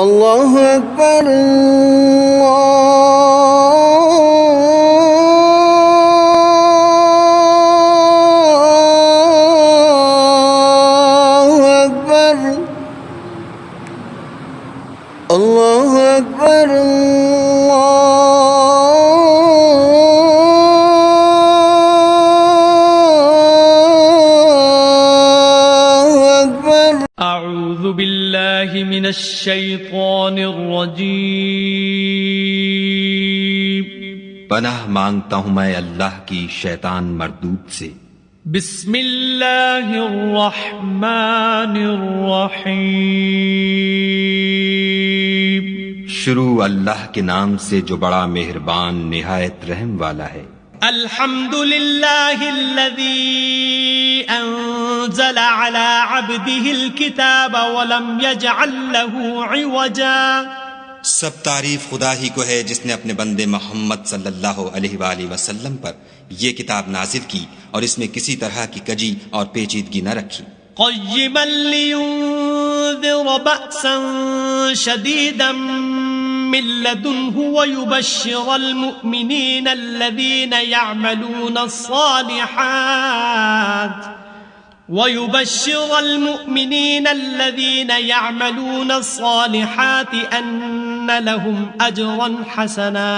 اللہ اکبر اللہ اکبر اعوذ باللہ من الشیطان الرجیم پناہ مانگتا ہوں میں اللہ کی شیطان مردود سے۔ بسم اللہ الرحمن الرحیم شروع اللہ کے نام سے جو بڑا مہربان نہایت رحم والا ہے۔ الحمد للہ الذی انزل على عبده الكتاب ولم يجعل له عوجا۔ سب تعریف خدا ہی کو ہے جس نے اپنے بندے محمد صلی اللہ علیہ وآلہ وسلم پر یہ کتاب نازل کی اور اس میں کسی طرح کی کجی اور پیچیدگی نہ رکھی۔ قیما لینذر بأسا شدیدا من لدنه ويبشر المؤمنين الذين يعملون الصالحات أن لهم أجرا حسنا۔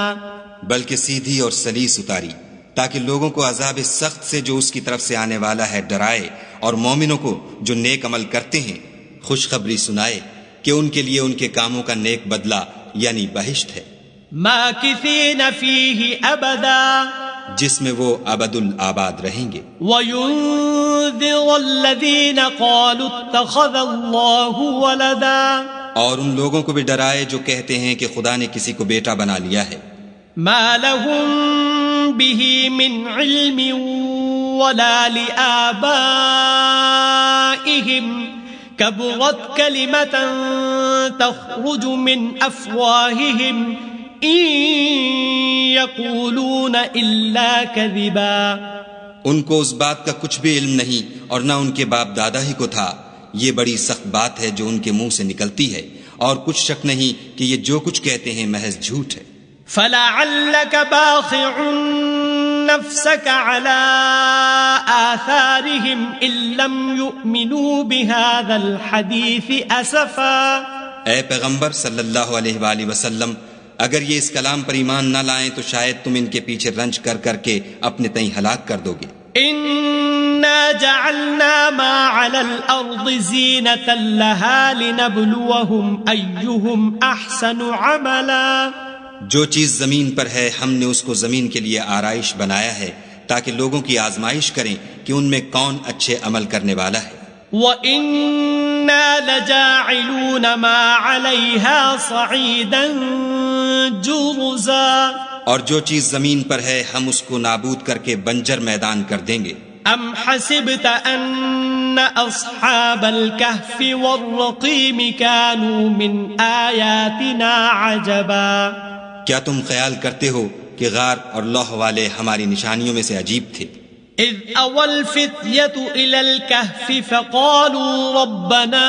بلکہ سیدھی اور سلیس اتاری تاکہ لوگوں کو عذاب سخت سے جو اس کی طرف سے آنے والا ہے ڈرائے، اور مومنوں کو جو نیک عمل کرتے ہیں خوشخبری سنائے کہ ان کے لیے ان کے کاموں کا نیک بدلہ یعنی بہشت ہے، ماکثین فیہ ابدا، جس میں وہ ابد الآباد رہیں گے۔ وَيُنذِرَ الَّذِينَ قَالُوا اتَّخَذَ اللَّهُ وَلَدًا، اور ان لوگوں کو بھی ڈرائے جو کہتے ہیں کہ خدا نے کسی کو بیٹا بنا لیا ہے۔ مَا لَهُم بِهِ مِنْ عِلْمٍ وَلَا لِآبَائِهِمْ كَبُرَتْ كَلِمَةً تَخْرُجُ مِنْ أَفْوَاهِهِمْ إِن يَقُولُونَ إِلَّا كَذِبًا۔ ان کو اس بات کا کچھ بھی علم نہیں اور نہ ان کے باپ دادا ہی کو تھا۔ یہ بڑی سخت بات ہے جو ان کے منہ سے نکلتی ہے، اور کچھ شک نہیں کہ یہ جو کچھ کہتے ہیں محض جھوٹ ہے۔ فَلَعَلَّكَ بَاخِعٌ نَفْسَكَ عَلَىٰ آثَارِهِمْ إِن لَّمْ يُؤْمِنُوا بِهَذَا الْحَدِيثِ أَسَفًا۔ اے پیغمبر صلی اللہ علیہ وآلہ وسلم، اگر یہ اس کلام پر ایمان نہ لائیں تو شاید تم ان کے پیچھے رنج کر کر کے اپنے تئیں ہلاک کر دو گے۔ إِنَّا جَعَلْنَا مَا عَلَى الْأَرْضِ زِينَةً لَهَا لِنَبْلُوَهُمْ أَيُّهُمْ أَحْسَنُ عَمَلًا۔ جو چیز زمین پر ہے ہم نے اس کو زمین کے لیے آرائش بنایا ہے تاکہ لوگوں کی آزمائش کریں کہ ان میں کون اچھے عمل کرنے والا ہے۔ وَإِنَّا لَجَاعِلُونَ مَا عَلَيْهَا صَعِيدًا جُرُزًا۔ اور جو چیز زمین پر ہے ہم اس کو نابود کر کے بنجر میدان کر دیں گے۔ ام حسبت ان اصحاب الكهف والرقیم كانوا من آیاتنا عجبا۔ کیا تم خیال کرتے ہو کہ غار اور لوح والے ہماری نشانیوں میں سے عجیب تھے؟ اذ اوى الفتية الى الكهف فقالوا ربنا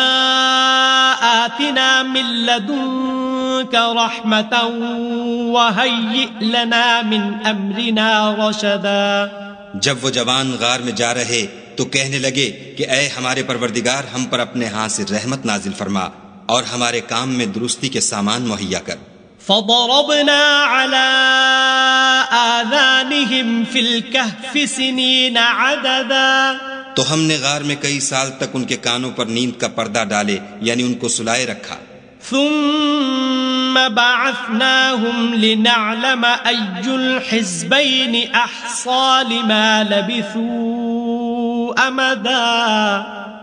آتنا من لدنك رحمة وهيئ لنا من امرنا رشدا۔ جب وہ جوان غار میں جا رہے تو کہنے لگے کہ اے ہمارے پروردگار، ہم پر اپنے ہاں سے رحمت نازل فرما اور ہمارے کام میں درستی کے سامان مہیا کر۔ فضربنا على آذانهم في الكهف سنين عددا۔ تو ہم نے غار میں کئی سال تک ان کے کانوں پر نیند کا پردہ ڈالے یعنی ان کو سلائے رکھا۔ ثم بعثناهم لنعلم أي الحزبين أحصى لما لبثوا أمدا۔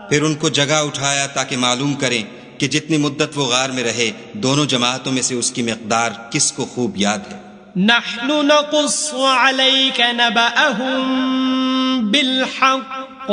پھر ان کو جگہ اٹھایا تاکہ معلوم کریں کہ جتنی مدت وہ غار میں رہے دونوں جماعتوں میں سے اس کی مقدار کس کو خوب یاد ہے۔ نحن نقص عليك نبأهم بالحق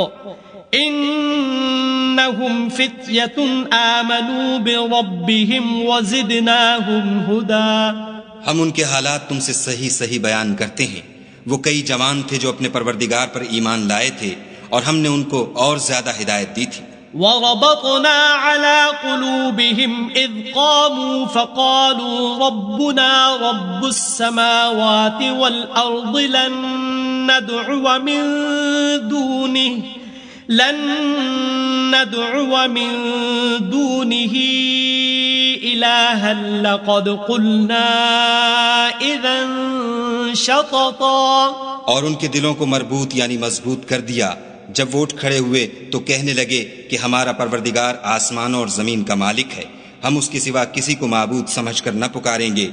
انہم فتیۃ آمنوا بربهم وزدناهم ہدی۔ ہم ان کے حالات تم سے صحیح صحیح بیان کرتے ہیں۔ وہ کئی جوان تھے جو اپنے پروردگار پر ایمان لائے تھے اور ہم نے ان کو اور زیادہ ہدایت دی تھی۔ وربطنا على قلوبهم إذ قاموا فقالوا ربنا رب السماوات والأرض لن ندعو من دونه إلها لقد قلنا إذا شططا. اور ان کے دلوں کو مربوط یعنی مضبوط کر دیا. جب وہ اٹھ کھڑے ہوئے تو کہنے لگے کہ ہمارا پروردگار آسمانوں اور زمین کا مالک ہے، ہم اس کے سوا کسی کو معبود سمجھ کر نہ پکاریں گے.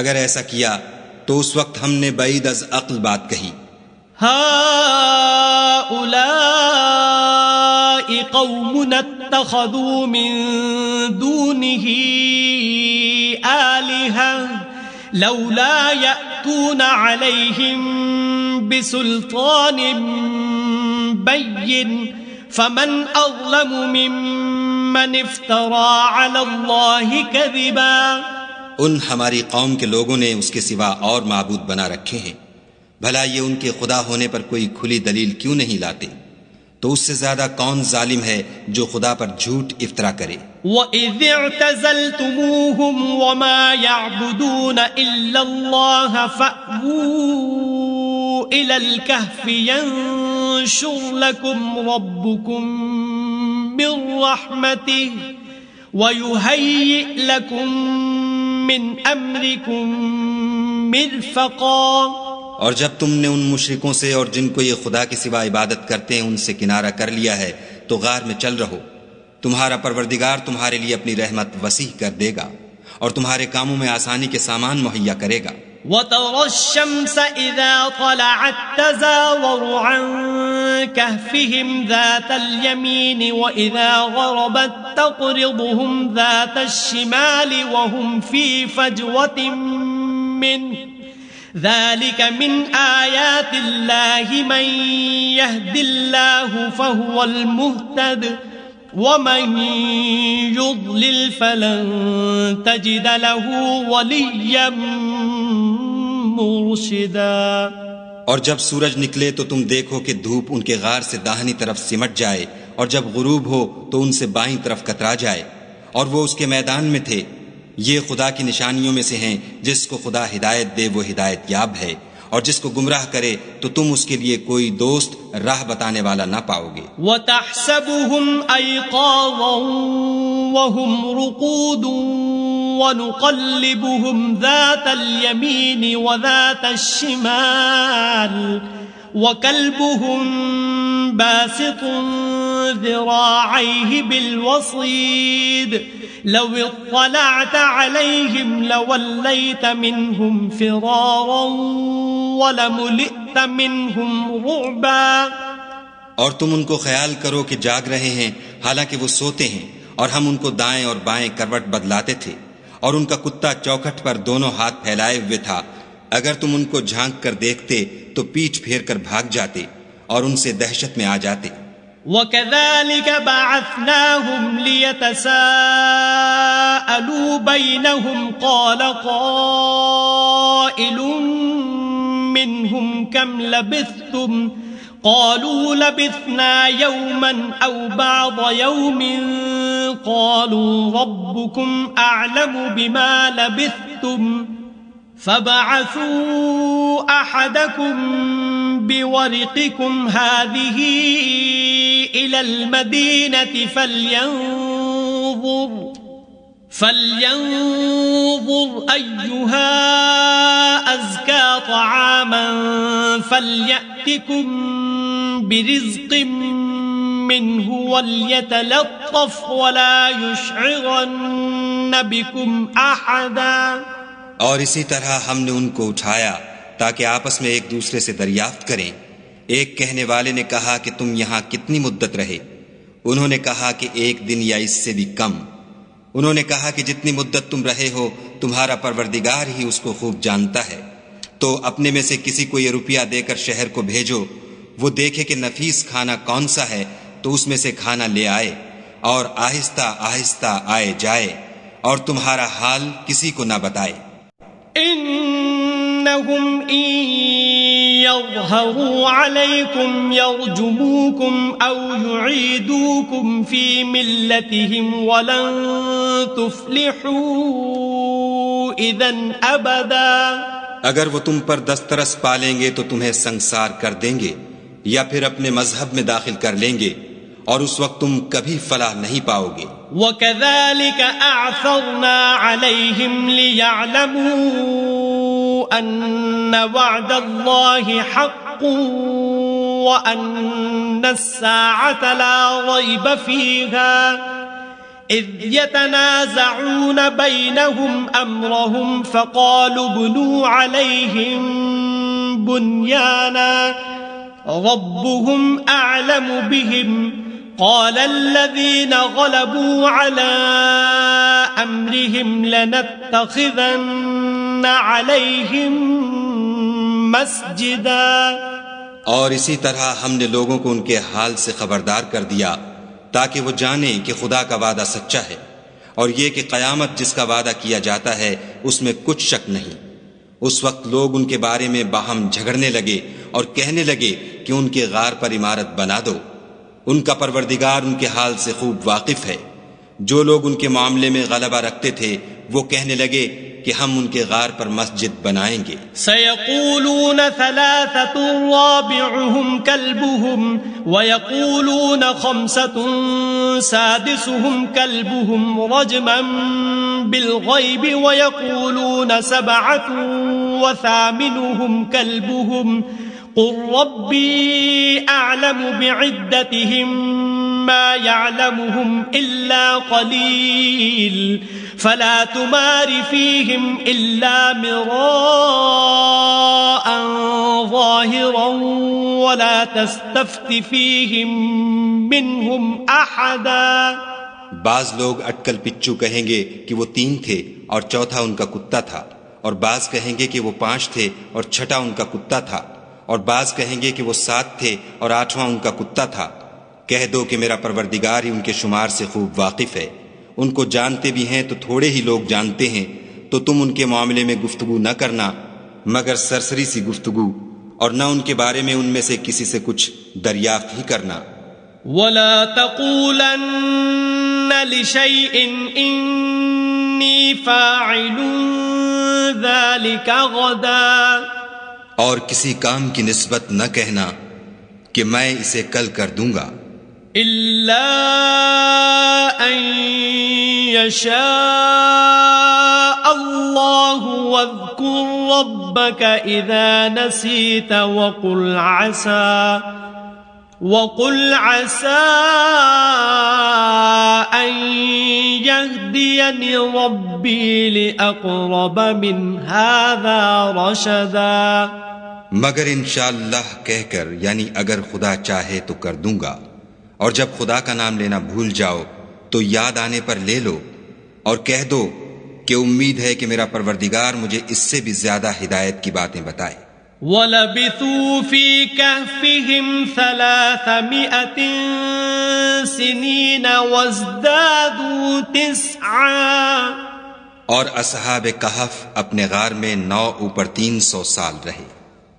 اگر ایسا کیا تو اس وقت ہم نے بعید از عقل بات کہی. هؤلاء قوم اتخذوا من دونه آلهة لولا يأتون عليهم بسلطان بين فمن أظلم ممن افترى على الله كذبا. ان ہماری قوم کے لوگوں نے اس کے سوا اور معبود بنا رکھے ہیں، بھلا یہ ان کے خدا ہونے پر کوئی کھلی دلیل کیوں نہیں لاتے؟ تو اس سے زیادہ کون ظالم ہے جو خدا پر جھوٹ افطرا کرے. وَإِذِ اعْتَزَلْتُمُوهُمْ وَمَا يَعْبُدُونَ إِلَّا اللَّهَ فَأْوُوا إِلَى الْكَهْفِ يَنشُرْ لَكُمْ رَبُّكُمْ مِنْ رَحْمَتِهِ وَيُهَيِّئْ لَكُمْ مِنْ أَمْرِكُمْ مِرْفَقًا. اور جب تم نے ان مشرکوں سے اور جن کو یہ خدا کے سوا عبادت کرتے ہیں ان سے کنارہ کر لیا ہے تو غار میں چل رہو، تمہارا پروردگار تمہارے لیے اپنی رحمت وسیع کر دے گا اور تمہارے کاموں میں آسانی کے سامان مہیا کرے گا. وَتَرَى الشَّمْسَ إِذَا طَلَعَتْ تَزَاوَرُ عَنْ كَهْفِهِمْ ذَاتَ الْيَمِينِ وَإِذَا غَرَبَتْ تَقْرِضُهُمْ ذَاتَ الشِّمَالِ وَهُمْ فِي فَجْوَةٍ مِّنْهُ ذلك من آيات الله من يهد الله فهو المهتد ومن يضلل فلن تجد له وليا مرشدا. اور جب سورج نکلے تو تم دیکھو کہ دھوپ ان کے غار سے داہنی طرف سمٹ جائے اور جب غروب ہو تو ان سے بائیں طرف کترا جائے اور وہ اس کے میدان میں تھے. یہ خدا کی نشانیوں میں سے ہیں، جس کو خدا ہدایت دے وہ ہدایت یاب ہے اور جس کو گمراہ کرے تو تم اس کے لیے کوئی دوست راہ بتانے والا نہ پاؤ گے. وَتَحْسَبُهُمْ أَيْقَاظًا وَهُمْ رُقُودٌ وَنُقَلِّبُهُمْ ذَاتَ الْيَمِينِ وَذَاتَ الشِّمَالِ وَكَلْبُهُمْ بَاسِطٌ ذِرَاعَيْهِ بِالْوَصِيدِ لو اطلعت عليهم لوليت منهم فرارا ولملئت منهم رعبا. اور تم ان کو خیال کرو کہ جاگ رہے ہیں حالانکہ وہ سوتے ہیں، اور ہم ان کو دائیں اور بائیں کروٹ بدلاتے تھے، اور ان کا کتا چوکھٹ پر دونوں ہاتھ پھیلائے ہوئے تھا. اگر تم ان کو جھانک کر دیکھتے تو پیچھ پھیر کر بھاگ جاتے اور ان سے دہشت میں آ جاتے. وَكَذَلِكَ بَعَثْنَاهُمْ لِيَتَسَاءَلُوا بَيْنَهُمْ قَالَ قَائِلٌ مِّنْهُمْ كَمْ لَبِثْتُمْ قَالُوا لَبِثْنَا يَوْمًا أَوْ بَعْضَ يَوْمٍ قَالُوا رَبُّكُمْ أَعْلَمُ بِمَا لَبِثْتُمْ فَبَعَثُوا أَحَدَكُمْ بِوَرِقِكُمْ هَذِهِ إِلَى الْمَدِينَةِ فَلْيَنظُرْ أَيُّهَا أَزْكَى طَعَامًا فَلْيَأْتِكُمْ بِرِزْقٍ مِّنْهُ وَلْيَتَلَطَّفْ وَلَا يُشْعِرَنَّ بِكُمْ أَحَدًا. اور اسی طرح ہم نے ان کو اٹھایا تاکہ آپس میں ایک دوسرے سے دریافت کریں. ایک کہنے والے نے کہا کہ تم یہاں کتنی مدت رہے؟ انہوں نے کہا کہ 1 دن یا اس سے بھی کم. انہوں نے کہا کہ جتنی مدت تم رہے ہو تمہارا پروردگار ہی اس کو خوب جانتا ہے. تو اپنے میں سے کسی کو یہ روپیہ دے کر شہر کو بھیجو، وہ دیکھے کہ نفیس کھانا کون سا ہے تو اس میں سے کھانا لے آئے اور آہستہ آہستہ آئے جائے اور تمہارا حال کسی کو نہ بتائے. إن إنهم إن يظهروا عليكم يرجموكم أو يعيدوكم في ملتهم ولن تفلحوا إذن أبدا. اگر وہ تم پر دسترس پالیں گے تو تمہیں سنسار کر دیں گے یا پھر اپنے مذہب میں داخل کر لیں گے اور اس وقت تم کبھی فلاح نہیں پاؤ گے. وَكَذَلِكَ أَعْثَرْنَا عَلَيْهِمْ لِيَعْلَمُوا أَنَّ وَعْدَ اللَّهِ حَقٌّ وَأَنَّ السَّاعَةَ لَا رَيْبَ فِيهَا إِذْ يَتَنَازَعُونَ بَيْنَهُمْ أَمْرَهُمْ فَقَالُوا ابْنُوا عَلَيْهِمْ بُنْيَانًا رَبُّهُمْ أَعْلَمُ بِهِمْ قال الذين غلبوا على أمرهم لنتخذن عليهم مسجدا. اور اسی طرح ہم نے لوگوں کو ان کے حال سے خبردار کر دیا تاکہ وہ جانیں کہ خدا کا وعدہ سچا ہے اور یہ کہ قیامت جس کا وعدہ کیا جاتا ہے اس میں کچھ شک نہیں. اس وقت لوگ ان کے بارے میں باہم جھگڑنے لگے اور کہنے لگے کہ ان کے غار پر عمارت بنا دو. ان کا پروردگار ان کے حال سے خوب واقف ہے. جو لوگ ان کے معاملے میں غلبہ رکھتے تھے وہ کہنے لگے کہ ہم ان کے غار پر مسجد بنائیں گے. سيقولون ثلاثة رابعهم كلبهم ويقولون خمسة سادسهم كلبهم رجما بالغيب ويقولون سبعة وثامنهم كلبهم قل ربي أعلم بعدتهم ما يعلمهم إلا قليل فلا تمار فيهم إلا مراء ظاهرا ولا تستفت فيهم منهم أحدا. بعض لوگ اٹکل پچو کہیں گے کہ وہ 3 تھے اور چوتھا ان کا کتا تھا، اور بعض کہیں گے کہ وہ 5 تھے اور چھٹا ان کا کتا تھا، اور بعض کہیں گے کہ وہ 7 تھے اور 8واں ان کا کتا تھا. کہہ دو کہ میرا پروردگار ہی ان کے شمار سے خوب واقف ہے. ان کو جانتے بھی ہیں تو تھوڑے ہی لوگ جانتے ہیں، تو تم ان کے معاملے میں گفتگو نہ کرنا مگر سرسری سی گفتگو، اور نہ ان کے بارے میں ان میں سے کسی سے کچھ دریافت ہی کرنا. وَلَا تَقُولَنَّ لِشَيْءٍ إِنِّي فَاعِلٌ ذَلِكَ غَدًا. اور کسی کام کی نسبت نہ کہنا کہ میں اسے کل کر دوں گا. إِلَّا أَن يَشَاءَ اللَّهُ وَاذْكُرْ رَبَّكَ إِذَا نَسِيتَ وَقُلْ عَسَىٰ أَن يَهْدِيَنِ رَبِّي لِأَقْرَبَ مِنْ هَذَا رَشَدًا. مگر انشاءاللہ کہہ کر، یعنی اگر خدا چاہے تو کر دوں گا، اور جب خدا کا نام لینا بھول جاؤ تو یاد آنے پر لے لو، اور کہہ دو کہ امید ہے کہ میرا پروردگار مجھے اس سے بھی زیادہ ہدایت کی باتیں بتائے. وَلَبِثُوا فِي كَهْفِهِمْ 300 سِنِينَ وَازْدَادُوا 9. اور اصحاب کہف اپنے غار میں 9 اوپر 300 سال رہے.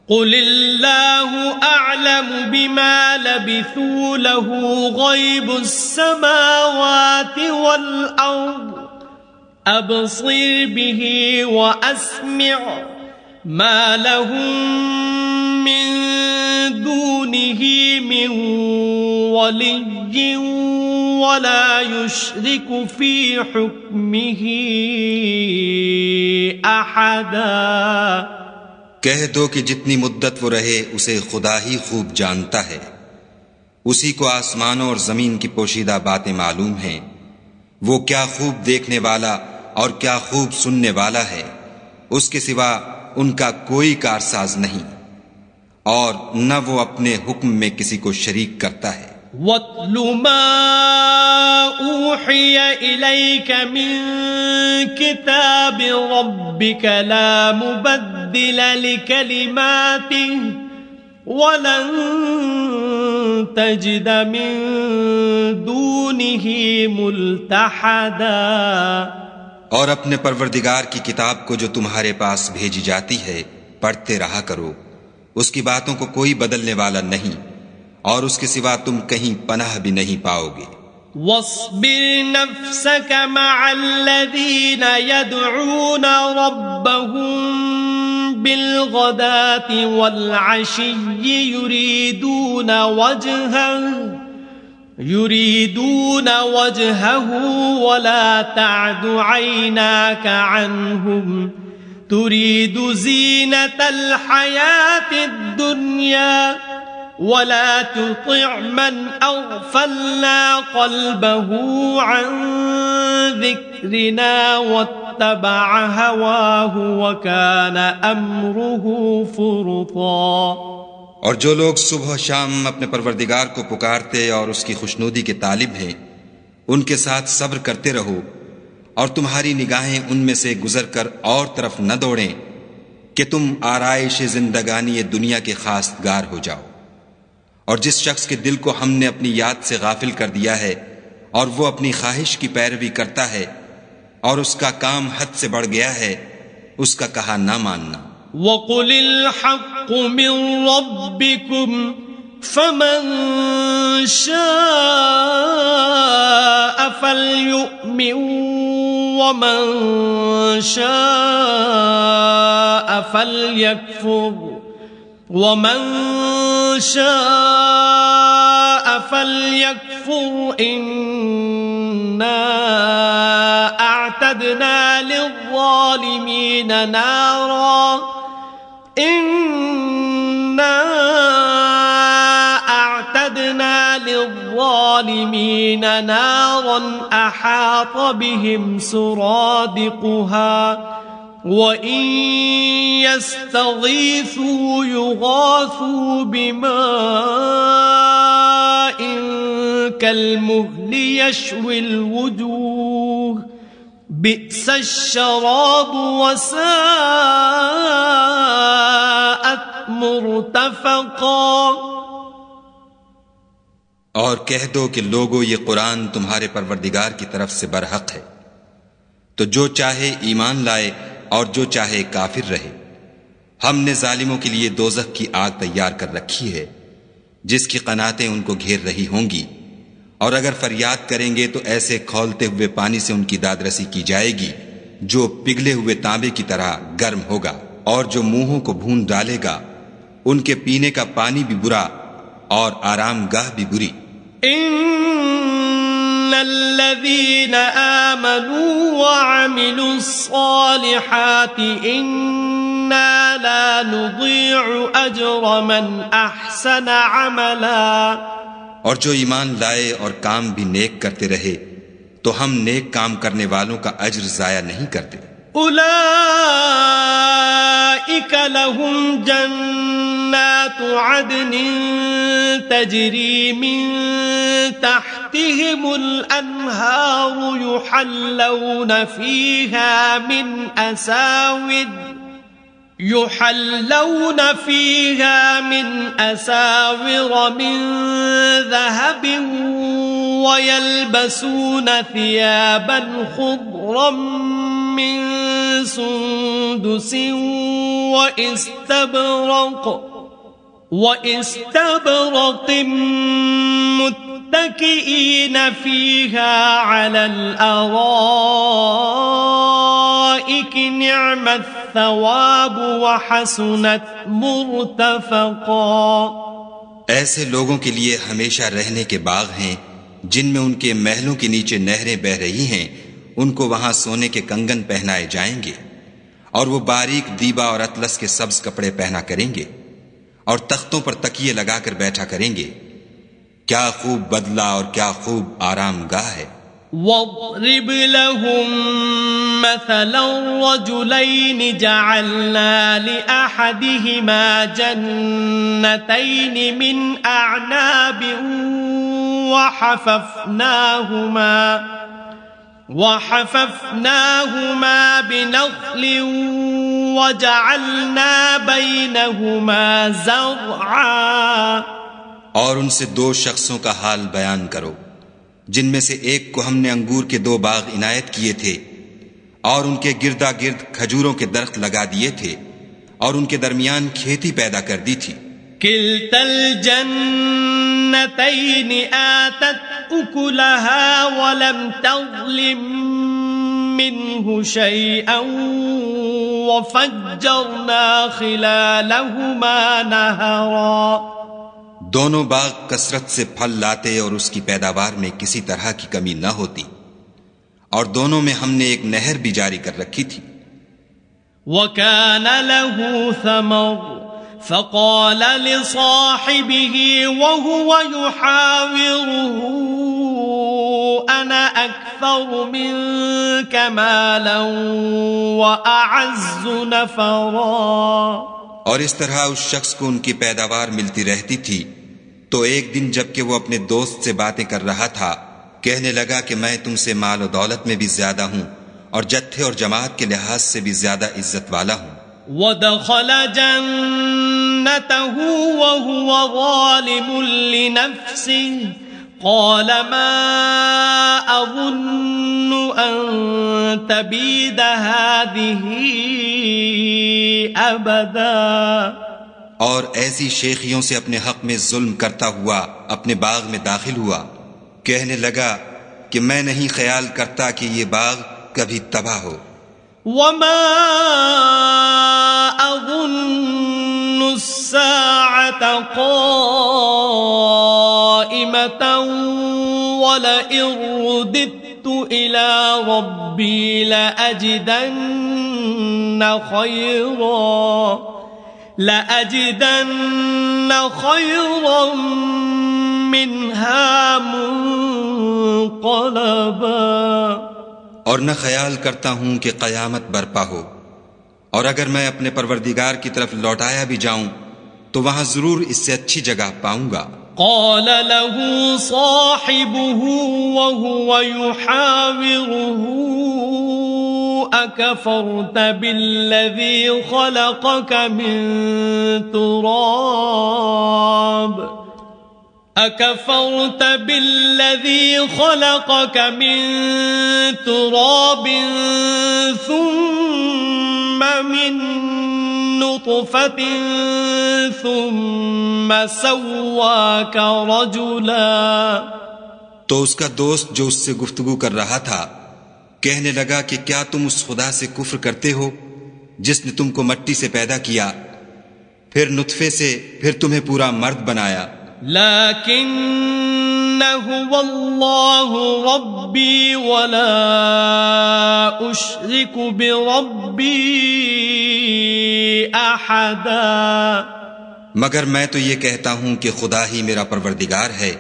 قل اللہ اعلم بما لبثوا له غیب السماوات والارض ابصر به واسمع ما لهم من دونه من ولي ولا يشرك في حكمه احدا. کہہ دو کہ جتنی مدت وہ رہے اسے خدا ہی خوب جانتا ہے. اسی کو آسمانوں اور زمین کی پوشیدہ باتیں معلوم ہیں. وہ کیا خوب دیکھنے والا اور کیا خوب سننے والا ہے. اس کے سوا ان کا کوئی کارساز نہیں، اور نہ وہ اپنے حکم میں کسی کو شریک کرتا ہے. وَاتْلُ مَا أُوحِيَ إِلَيْكَ مِن كِتَابِ رَبِّكَ لَا مُبَدِّلَ لِكَلِمَاتِهِ وَلَن تَجِدَ مِن دُونِهِ مُلْتَحَدًا. اور اپنے پروردگار کی کتاب کو جو تمہارے پاس بھیجی جاتی ہے پڑھتے رہا کرو، اس کی باتوں کو کوئی بدلنے والا نہیں، اور اس کے سوا تم کہیں پناہ بھی نہیں پاؤ گے۔ واصبر نفسك مع الذين يدعون ربهم بالغداة والعشي يريدون وجهه ولا تعد عيناك عنهم تريد زينة الحياة الدنيا ولا تطع من أغفلنا قلبه عن ذكرنا واتبع هواه وكان أمره فرطا۔ اور جو لوگ صبح و شام اپنے پروردگار کو پکارتے اور اس کی خوشنودی کے طالب ہیں، ان کے ساتھ صبر کرتے رہو، اور تمہاری نگاہیں ان میں سے گزر کر اور طرف نہ دوڑیں کہ تم آرائش زندگانی دنیا کے خواستگار ہو جاؤ۔ اور جس شخص کے دل کو ہم نے اپنی یاد سے غافل کر دیا ہے اور وہ اپنی خواہش کی پیروی کرتا ہے اور اس کا کام حد سے بڑھ گیا ہے، اس کا کہا نہ ماننا۔ وَقُلِ الْحَقُّ مِنْ رَبِّكُمْ فَمَنْ شَاءَ فَلْيُؤْمِنْ وَمَنْ شَاءَ فَلْيَكْفُرْ إِنَّا أَعْتَدْنَا لِلظَّالِمِينَ نَارًا أَحَاطَ بِهِمْ سُرَادِقُهَا وَإِن يَسْتَغِيثُوا يُغَاثُوا بِمَاءٍ كَالْمُهْلِ يَشْوِي الْوُجُوهَ بِئْسَ الشَّرَابُ وَسَاءَتْ مُرْتَفَقًا۔ اور کہہ دو کہ لوگو یہ قرآن تمہارے پروردگار کی طرف سے برحق ہے، تو جو چاہے ایمان لائے اور جو چاہے کافر رہے۔ ہم نے ظالموں کے لیے دوزخ کی آگ تیار کر رکھی ہے جس کی قناتیں ان کو گھیر رہی ہوں گی، اور اگر فریاد کریں گے تو ایسے کھولتے ہوئے پانی سے ان کی دادرسی کی جائے گی جو پگھلے ہوئے تانبے کی طرح گرم ہوگا، اور جو منہوں کو بھون ڈالے گا ان کے پینے کا پانی بھی برا اور آرام گاہ بھی بری۔ ان الذين آمنوا وعملوا الصالحات انا لا نضيع اجر من احسن عملا۔ اور جو ایمان لائے اور کام بھی نیک کرتے رہے تو ہم نیک کام کرنے والوں کا اجر ضائع نہیں کرتے۔ اولئک لهم جنات عدن تجری من تحتهم الانہار يحلون فيها من أساور من ذهب ويلبسون ثيابا خضرا من سندس وإستبرق متكئين فيها على الأرائك نعم الثواب وحسنت مرتفقا۔ ایسے لوگوں کے لیے ہمیشہ رہنے کے باغ ہیں جن میں ان کے محلوں کے نیچے نہریں بہ رہی ہیں، ان کو وہاں سونے کے کنگن پہنائے جائیں گے، اور وہ باریک دیبا اور اطلس کے سبز کپڑے پہنا کریں گے، اور تختوں پر تکیے لگا کر بیٹھا کریں گے۔ کیا خوب بدلہ اور کیا خوب آرام گاہ ہے۔ وَاضْرِبْ لَهُم مَّثَلًا رَّجُلَيْنِ جَعَلْنَا لِأَحَدِهِمَا جَنَّتَيْنِ مِنْ أَعْنَابٍ وَحَفَفْنَاهُمَا بِنَخْلٍ وَجَعَلْنَا بَيْنَهُمَا زَرْعًا۔ اور ان سے دو شخصوں کا حال بیان کرو جن میں سے ایک کو ہم نے انگور کے 2 باغ عنایت کیے تھے اور ان کے گردا گرد کھجوروں کے درخت لگا دیے تھے، اور ان کے درمیان کھیتی پیدا کر دی تھی. كلتا الجنتين آتت أكلها ولم تظلم منه شيئا وفجرنا خلالهما نهرا. دونوں باغ کثرت سے پھل لاتے اور اس کی پیداوار میں کسی طرح کی کمی نہ ہوتی، اور دونوں میں ہم نے ایک نہر بھی جاری کر رکھی تھی. وَكَانَ لَهُ ثَمَرٌ فَقَالَ لِصَاحِبِهِ وَهُوَ يُحَاوِرُهُ أَنَا أَكْثَرُ مِنكَ مَالًا وَأَعَزُّ نَفَرًا. اور اس طرح اس شخص کو ان کی پیداوار ملتی رہتی تھی، تو ایک دن جب کہ وہ اپنے دوست سے باتیں کر رہا تھا، کہنے لگا کہ میں تم سے مال و دولت میں بھی زیادہ ہوں اور جتھے اور جماعت کے لحاظ سے بھی زیادہ عزت والا ہوں. وَدَخَلَ جَنَّتَهُ وَهُوَ ظَالِمٌ لِنَفْسِهِ قَالَ مَا أَظُنُّ أَن تَبِيدَ هَٰذِهِ أَبَدًا. اور ایسی شیخیوں سے اپنے حق میں ظلم کرتا ہوا اپنے باغ میں داخل ہوا، کہنے لگا کہ میں نہیں خیال کرتا کہ یہ باغ کبھی تباہ ہو. وَمَا أَظُنُّ السَّاعَةَ قَائِمَةً وَلَئِن رُّدِدتُّ إِلَىٰ رَبِّي لَأَجِدَنَّ خَيْرًا مِّنْهَا مُنقَلَبًا. اور نہ خیال کرتا ہوں کہ قیامت برپا ہو، اور اگر میں اپنے پروردگار کی طرف لوٹایا بھی جاؤں تو وہاں ضرور اس سے اچھی جگہ پاؤں گا. قال له صاحبه وهو يحاوره أكفرت بالذي خلقك من تراب أكفرت بالذي خلقك من تراب ثم من نطفة ثم سواك رجلا. تو اس کا دوست جو اس سے گفتگو کر رہا تھا کہنے لگا کہ کیا تم اس خدا سے کفر کرتے ہو جس نے تم کو مٹی سے پیدا کیا، پھر نطفے سے، پھر تمہیں پورا مرد بنایا. لكن هو الله ربي ولا أشرك بربي أحدا. مگر میں تو یہ کہتا ہوں کہ خدا ہی میرا پروردگار ہے،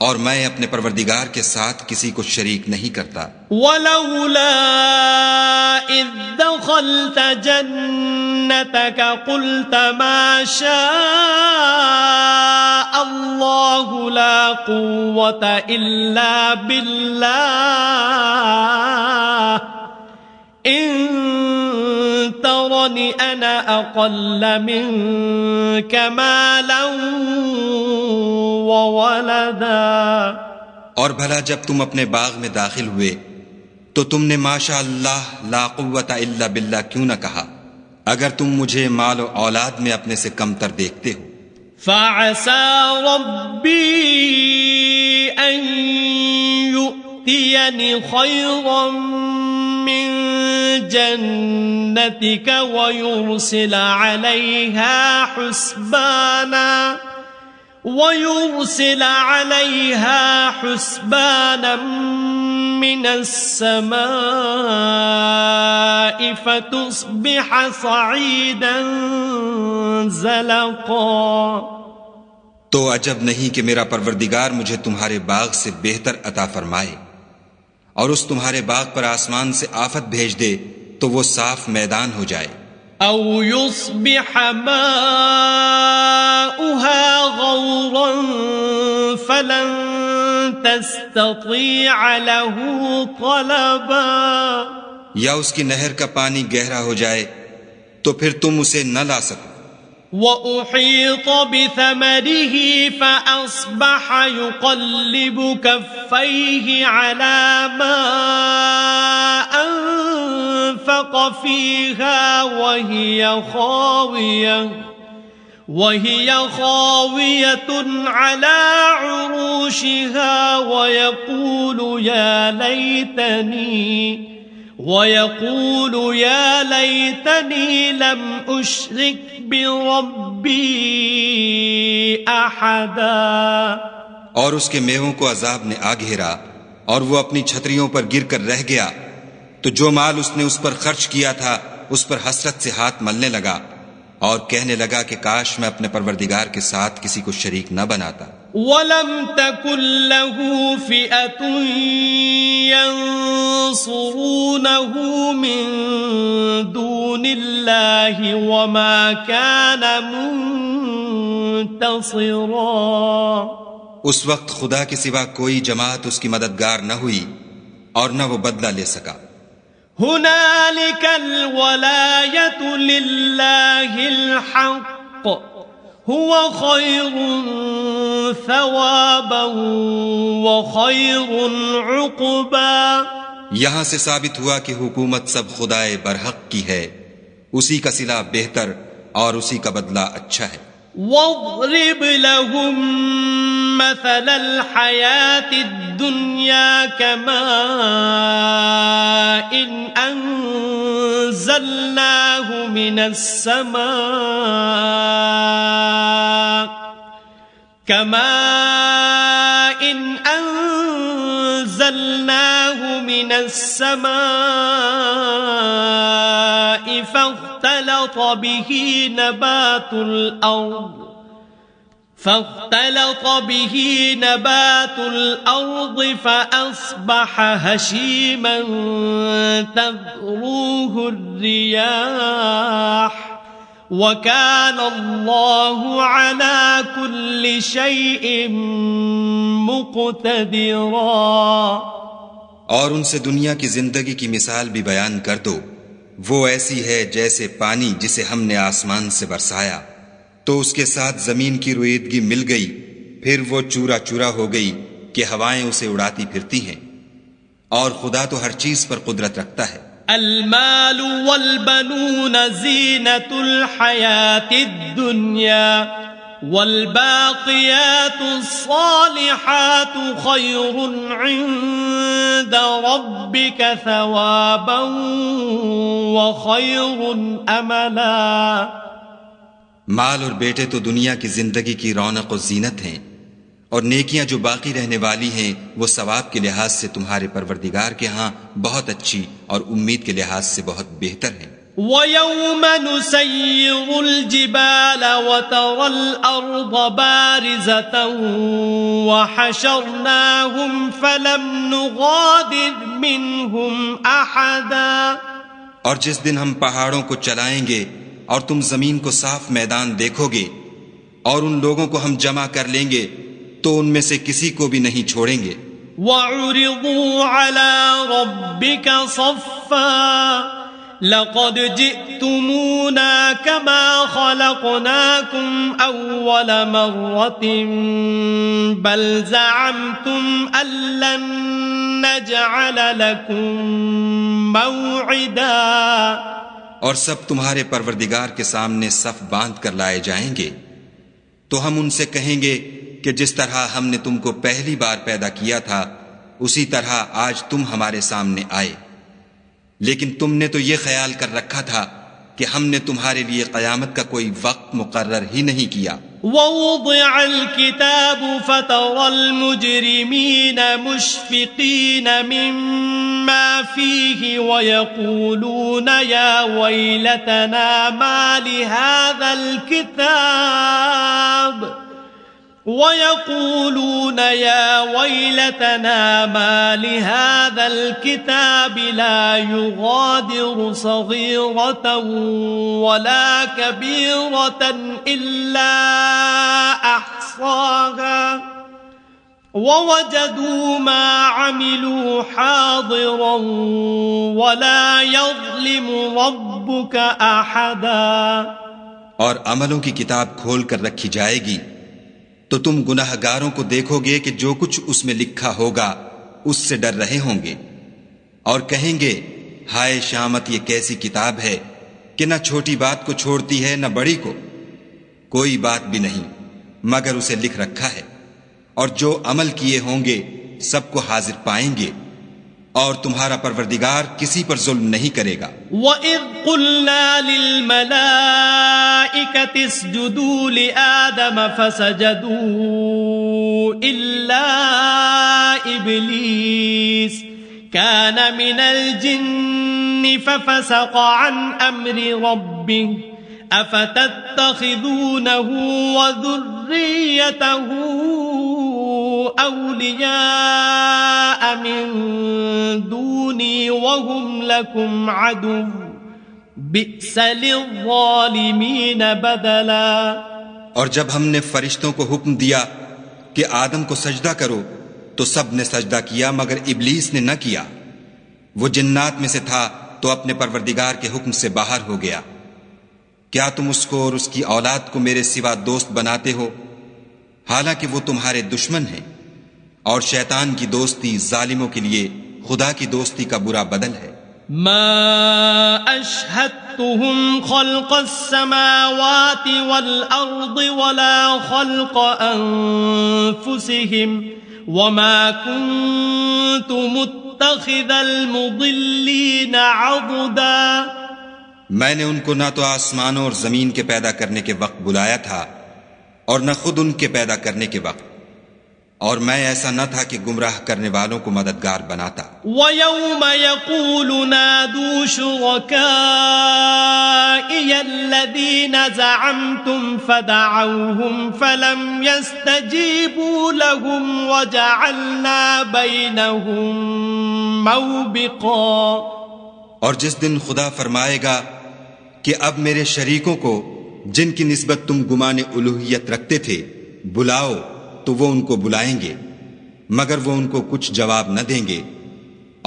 اور میں اپنے پروردگار کے ساتھ کسی کو شریک نہیں کرتا. ولولا إذ دخلت جنتك قلت ما شاء الله لا قوة إلا بالله إن ترني أنا أقل منك مالا وولدا. اور بھلا جب تم اپنے باغ میں داخل ہوئے تو تم نے ماشاء اللہ لا قوت الا باللہ کیوں نہ کہا، اگر تم مجھے مال و اولاد میں اپنے سے کمتر دیکھتے ہو. فعسى ربي أن يؤتيني خيرا من جنتك ويرسل عليها حسبانا من السماء فتصبح صعيدا زلقا. تو عجب نہیں کہ میرا پروردگار مجھے تمہارے باغ سے بہتر عطا فرمائے، اور اس تمہارے باغ پر آسمان سے آفت بھیج دے تو وہ صاف میدان ہو جائے. او يصبح ماؤها غورا فلن تستطيع له طلبا. یا اس کی نہر کا پانی گہرا ہو جائے تو پھر تم اسے نہ لا سکو. وَأُحِيطَ بِثَمَرِهِ فَأَصْبَحَ يُقَلِّبُ كَفَّيْهِ عَلَى مَا فانفق فيها وهي خاوية على عروشها ويقول يا ليتني لم أشرك بربي أحدا. اور اس کے میووں کو عذاب نے آ گھیرا اور وہ اپنی چھتریوں پر گر کر رہ گیا، تو جو مال اس نے اس پر خرچ کیا تھا اس پر حسرت سے ہاتھ ملنے لگا اور کہنے لگا کہ کاش میں اپنے پروردگار کے ساتھ کسی کو شریک نہ بناتا. وَلَمْ تَكُنْ لَهُ فِئَةٌ يَنصُرُونَهُ مِن دُونِ اللَّهِ وَمَا كَانَ مُنتَصِرًا. اس وقت خدا کے سوا کوئی جماعت اس کی مددگار نہ ہوئی اور نہ وہ بدلہ لے سکا. هُنَالِكَ الْوَلَایَةُ لِلَّهِ الْحَقِّ هُوَ خَيْرٌ ثَوَابًا وَخَيْرٌ عُقْبًا. یہاں سے ثابت ہوا کہ حکومت سب خدائے برحق کی ہے، اسی کا صلہ بہتر اور اسی کا بدلہ اچھا ہے. وَاضْرِبْ لَهُم مَّثَلَ الْحَيَاةِ الدُّنْيَا كَمَاءٍ أَنزَلْنَاهُ مِنَ السَّمَاءِ فاختلط به نبات الأرض فأصبح هشيما تذروه الرياح وكان الله على كل شيء مقتدرا. اور ان سے دنیا کی زندگی کی مثال بھی بیان کر دو. وہ ایسی ہے جیسے پانی جسے ہم نے آسمان سے برسایا تو اس کے ساتھ زمین کی رویدگی مل گئی، پھر وہ چورا چورا ہو گئی کہ ہوائیں اسے اڑاتی پھرتی ہیں، اور خدا تو ہر چیز پر قدرت رکھتا ہے. المال والبنون زینة الحیاة الدنیا والباقیات الصالحات خیر عند ربک ثوابا وخیر املا. مال اور بیٹے تو دنیا کی زندگی کی رونق و زینت ہیں، اور نیکیاں جو باقی رہنے والی ہیں وہ ثواب کے لحاظ سے تمہارے پروردگار کے ہاں بہت اچھی اور امید کے لحاظ سے بہت بہتر ہیں. وَيَوْمَ نُسَيِّرُ الْجِبَالَ وَتَرَى الْأَرْضَ بَارِزَةً وَحَشَرْنَاهُمْ فَلَمْ نُغَادِرْ مِنْهُمْ أَحَدًا. اور جس دن ہم پہاڑوں کو چلائیں گے اور تم زمین کو صاف میدان دیکھو گے اور ان لوگوں کو ہم جمع کر لیں گے تو ان میں سے کسی کو بھی نہیں چھوڑیں گے. وَعُرِضُوا عَلَى رَبِّكَ صَفًّا لَقَدْ جِئْتُمُونَا كَمَا خَلَقْنَاكُمْ أَوَّلَ مَرَّةٍ بَلْ زَعَمْتُمْ أَن لَّن نَّجْعَلَ لَكُم مَّوْعِدًا. اور سب تمہارے پروردگار کے سامنے صف باندھ کر لائے جائیں گے تو ہم ان سے کہیں گے کہ جس طرح ہم نے تم کو پہلی بار پیدا کیا تھا اسی طرح آج تم ہمارے سامنے آئے، لیکن تم نے تو یہ خیال کر رکھا تھا کہ ہم نے تمہارے لیے قیامت کا کوئی وقت مقرر ہی نہیں کیا. وَوُضِعَ الْكِتَابُ فَتَرَى الْمُجْرِمِينَ مُشْفِقِينَ مِمَّا فِيهِ وَيَقُولُونَ يَا وَيْلَتَنَا مَا لِهَذَا الْكِتَابِ لَا يُغَادِرُ صَغِيرَةً وَلَا كَبِيرَةً إِلَّا أَحْصَاهَا وَوَجَدُوا مَا عَمِلُوا حَاضِرًا وَلَا يَظْلِمُ رَبُّكَ أَحَدًا. اور عملوں کی کتاب کھول کر رکھی جائے گی تو تم گناہ گاروں کو دیکھو گے کہ جو کچھ اس میں لکھا ہوگا اس سے ڈر رہے ہوں گے اور کہیں گے ہائے شامت یہ کیسی کتاب ہے کہ نہ چھوٹی بات کو چھوڑتی ہے نہ بڑی کو، کوئی بات بھی نہیں مگر اسے لکھ رکھا ہے، اور جو عمل کیے ہوں گے سب کو حاضر پائیں گے، اور تمہارا پروردگار کسی پر ظلم نہیں کرے گا۔ وَإِذْ قُلْنَا لِلْمَلَائِكَةِ اسْجُدُوا لِآدَمَ فَسَجَدُوا إِلَّا إِبْلِيسَ كَانَ مِنَ الْجِنِّ فَفَسَقَ عَنْ أَمْرِ رَبِّهِ أَفَتَتَّخِذُونَهُ وَذُرِّيَّتَهُ أَوْلِيَاءَ مِن دُونِي وَهُمْ لَكُمْ عَدُوٌّ بِئْسَ لِلظَّالِمِينَ بَدَلًا۔ اور جب ہم نے فرشتوں کو حکم دیا کہ آدم کو سجدہ کرو تو سب نے سجدہ کیا مگر ابلیس نے نہ کیا، وہ جنات میں سے تھا تو اپنے پروردگار کے حکم سے باہر ہو گیا۔ کیا تم اس کو اور اس کی اولاد کو میرے سوا دوست بناتے ہو، حالانکہ وہ تمہارے دشمن ہیں، اور شیطان کی دوستی ظالموں کے لیے خدا کی دوستی کا برا بدل ہے۔ ما اشهدتهم خلق السماوات والارض ولا خلق انفسهم وما كنت متخذ المضلين عضدا۔ میں نے ان کو نہ تو آسمانوں اور زمین کے پیدا کرنے کے وقت بلایا تھا اور نہ خود ان کے پیدا کرنے کے وقت، اور میں ایسا نہ تھا کہ گمراہ کرنے والوں کو مددگار بناتا۔ وَيَوْمَ يَقُولُ نَادُوا شُرَكَائِيَ الَّذِينَ زَعَمْتُمْ فَدَعَوْهُمْ فَلَمْ يَسْتَجِيبُوا لَهُمْ وَجَعَلْنَا بَيْنَهُمْ مَوْبِقًا۔ اور جس دن خدا فرمائے گا کہ اب میرے شریکوں کو جن کی نسبت تم گمان الوہیت رکھتے تھے بلاؤ، تو وہ ان کو بلائیں گے مگر وہ ان کو کچھ جواب نہ دیں گے،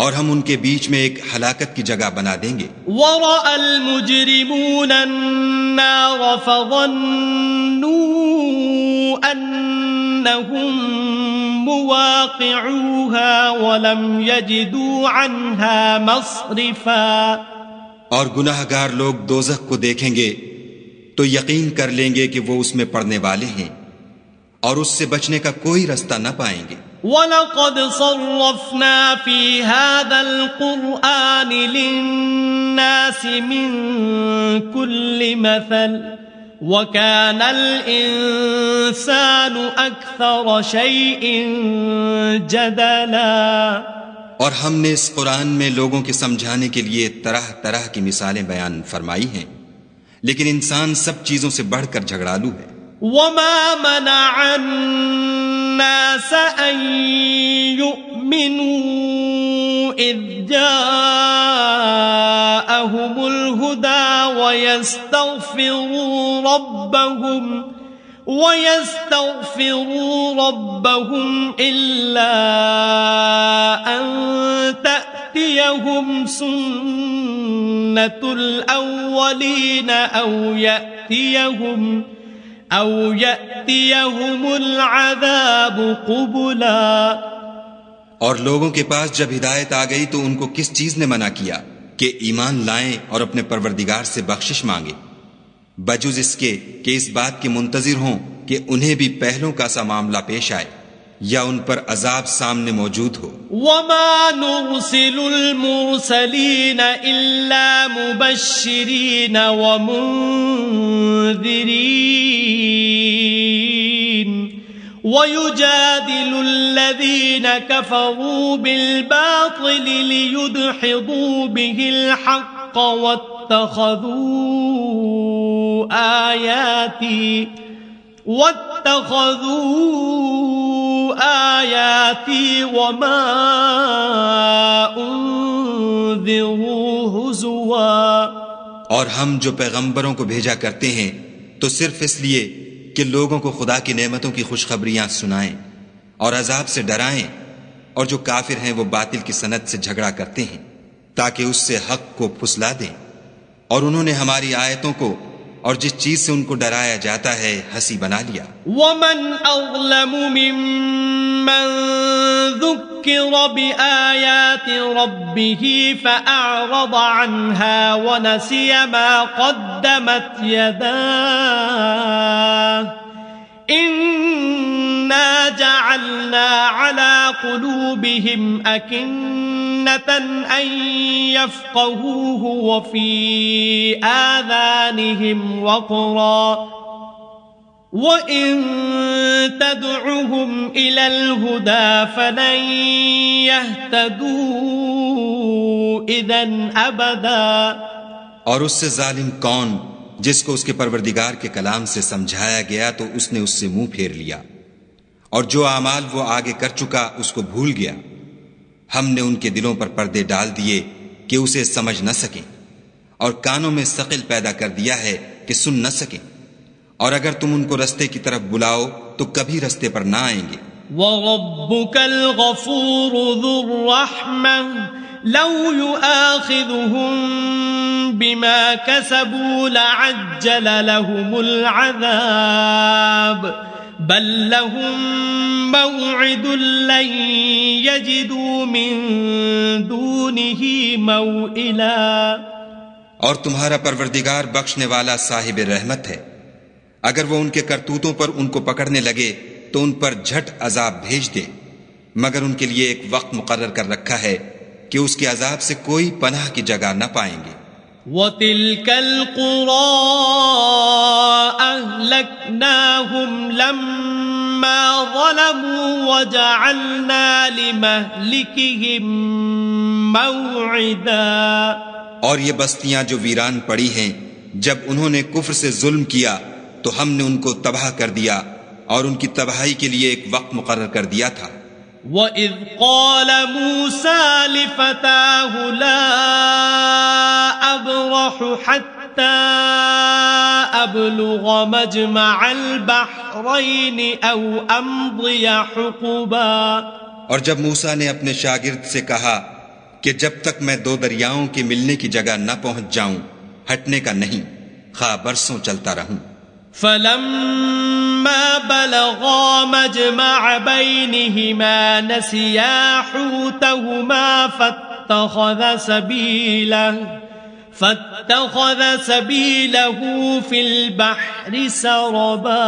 اور ہم ان کے بیچ میں ایک ہلاکت کی جگہ بنا دیں گے۔ وَرَأَى الْمُجْرِمُونَ النَّارَ فَظَنُّوا أَنَّهُمْ مُوَاقِعُوهَا وَلَمْ يَجِدُوا عَنْهَا مَصْرِفًا۔ اور گناہ گار لوگ دوزخ کو دیکھیں گے تو یقین کر لیں گے کہ وہ اس میں پڑنے والے ہیں، اور اس سے بچنے کا کوئی رستہ نہ پائیں گے۔ وَلَقَدْ صَرَّفْنَا فِي هَذَا الْقُرْآنِ لِلنَّاسِ مِنْ كُلِّ مَثَلٍ وَكَانَ الْإِنسَانُ أَكْثَرَ شَيْءٍ جَدَلًا۔ اور ہم نے اس قرآن میں لوگوں کے سمجھانے کے لیے طرح طرح کی مثالیں بیان فرمائی ہیں، لیکن انسان سب چیزوں سے بڑھ کر جھگڑالو ہے۔ وَمَا مَنَعَ النَّاسَ أَن يُؤْمِنُوا إِذْ جَاءَهُمُ الْهُدَى وَيَسْتَغْفِرُوا رَبَّهُمْ إِلَّا أَن تَأْتِيَهُمْ سُنَّةُ الْأَوَّلِينَ أَوْ يَأْتِيَهُمُ الْعَذَابُ قُبُلًا۔ اور لوگوں کے پاس جب ہدایت آ گئی تو ان کو کس چیز نے منع کیا کہ ایمان لائیں اور اپنے پروردگار سے بخشش مانگیں، بجز اس کے کہ اس بات کے منتظر ہوں کہ انہیں بھی پہلوں کا سا معاملہ پیش آئے یا ان پر عذاب سامنے موجود ہو۔ وَمَا نُرْسِلُ الْمُرْسَلِينَ إِلَّا مُبَشِّرِينَ وَمُنذِرِينَ وَيُجَادِلُ الَّذِينَ كَفَرُوا بِالْبَاطِلِ لِيُدْحِضُوا بِهِ الْحَقَّ وَاتَّخَذُوا آيَاتِي وَمَا أُنذِرُوا هُزُوًا۔ اور ہم جو پیغمبروں کو بھیجا کرتے ہیں تو صرف اس لیے کہ لوگوں کو خدا کی نعمتوں کی خوشخبریاں سنائیں اور عذاب سے ڈرائیں، اور جو کافر ہیں وہ باطل کی سند سے جھگڑا کرتے ہیں تاکہ اس سے حق کو پھسلا دیں، اور انہوں نے ہماری آیتوں کو اور جس چیز سے ان کو ڈرایا جاتا ہے ہنسی بنا لیا۔ وَمَنْ أَظْلَمُ مِمَّن من ذكر بآيات ربه فأعرض عنها ونسي ما قدمت يداه إنا جعلنا على قلوبهم أكنة أن يفقهوه وفي آذانهم وقرا وَإِن تَدْعُهُمْ إِلَى الْهُدَى فَلَن يَهْتَدُوا إِذًا أَبَدًا۔ اور اس سے ظالم کون جس کو اس کے پروردگار کے کلام سے سمجھایا گیا تو اس نے اس سے منہ پھیر لیا، اور جو اعمال وہ آگے کر چکا اس کو بھول گیا۔ ہم نے ان کے دلوں پر پردے ڈال دیے کہ اسے سمجھ نہ سکیں، اور کانوں میں ثقل پیدا کر دیا ہے کہ سن نہ سکیں، اور اگر تم ان کو رستے کی طرف بلاؤ تو کبھی رستے پر نہ آئیں گے۔ وَرَبُّكَ الْغَفُورُ ذُو الرَّحْمَةِ لَوْ يُؤَاخِذُهُم بِمَا كَسَبُوا لَعَجَّلَ لَهُمُ الْعَذَابَ بَل لَّهُم مَّوْعِدٌ لَّن يَجِدُوا مِن دُونِهِ مَوْئِلًا۔ اور تمہارا پروردگار بخشنے والا صاحب رحمت ہے، اگر وہ ان کے کرتوتوں پر ان کو پکڑنے لگے تو ان پر جھٹ عذاب بھیج دے، مگر ان کے لیے ایک وقت مقرر کر رکھا ہے کہ اس کے عذاب سے کوئی پناہ کی جگہ نہ پائیں گے۔ وَتِلْكَ الْقُرَىٰ أَهْلَكْنَاهُمْ لَمَّا ظَلَمُوا وَجَعَلْنَا لِمَهْلِكِهِم مَّوْعِدًا۔ اور یہ بستیاں جو ویران پڑی ہیں، جب انہوں نے کفر سے ظلم کیا تو ہم نے ان کو تباہ کر دیا اور ان کی تباہی کے لیے ایک وقت مقرر کر دیا تھا۔ وَإِذْ قَالَ مُوسَىٰ لِفَتَاهُ لَا أَبْرَحُ حَتَّىٰ أَبْلُغَ مَجْمَعَ الْبَحْرَيْنِ أَوْ أَمْضِيَ حُقُبًا۔ اور جب موسیٰ نے اپنے شاگرد سے کہا کہ جب تک میں دو دریاؤں کے ملنے کی جگہ نہ پہنچ جاؤں ہٹنے کا نہیں، خواہ برسوں چلتا رہوں۔ فَلَمَّا بَلَغَا مَجْمَعَ بَيْنِهِمَا نَسِيَا حُوتَهُمَا فَاتَّخَذَ سَبِيلَهُ فِي الْبَحْرِ سَرَبًا۔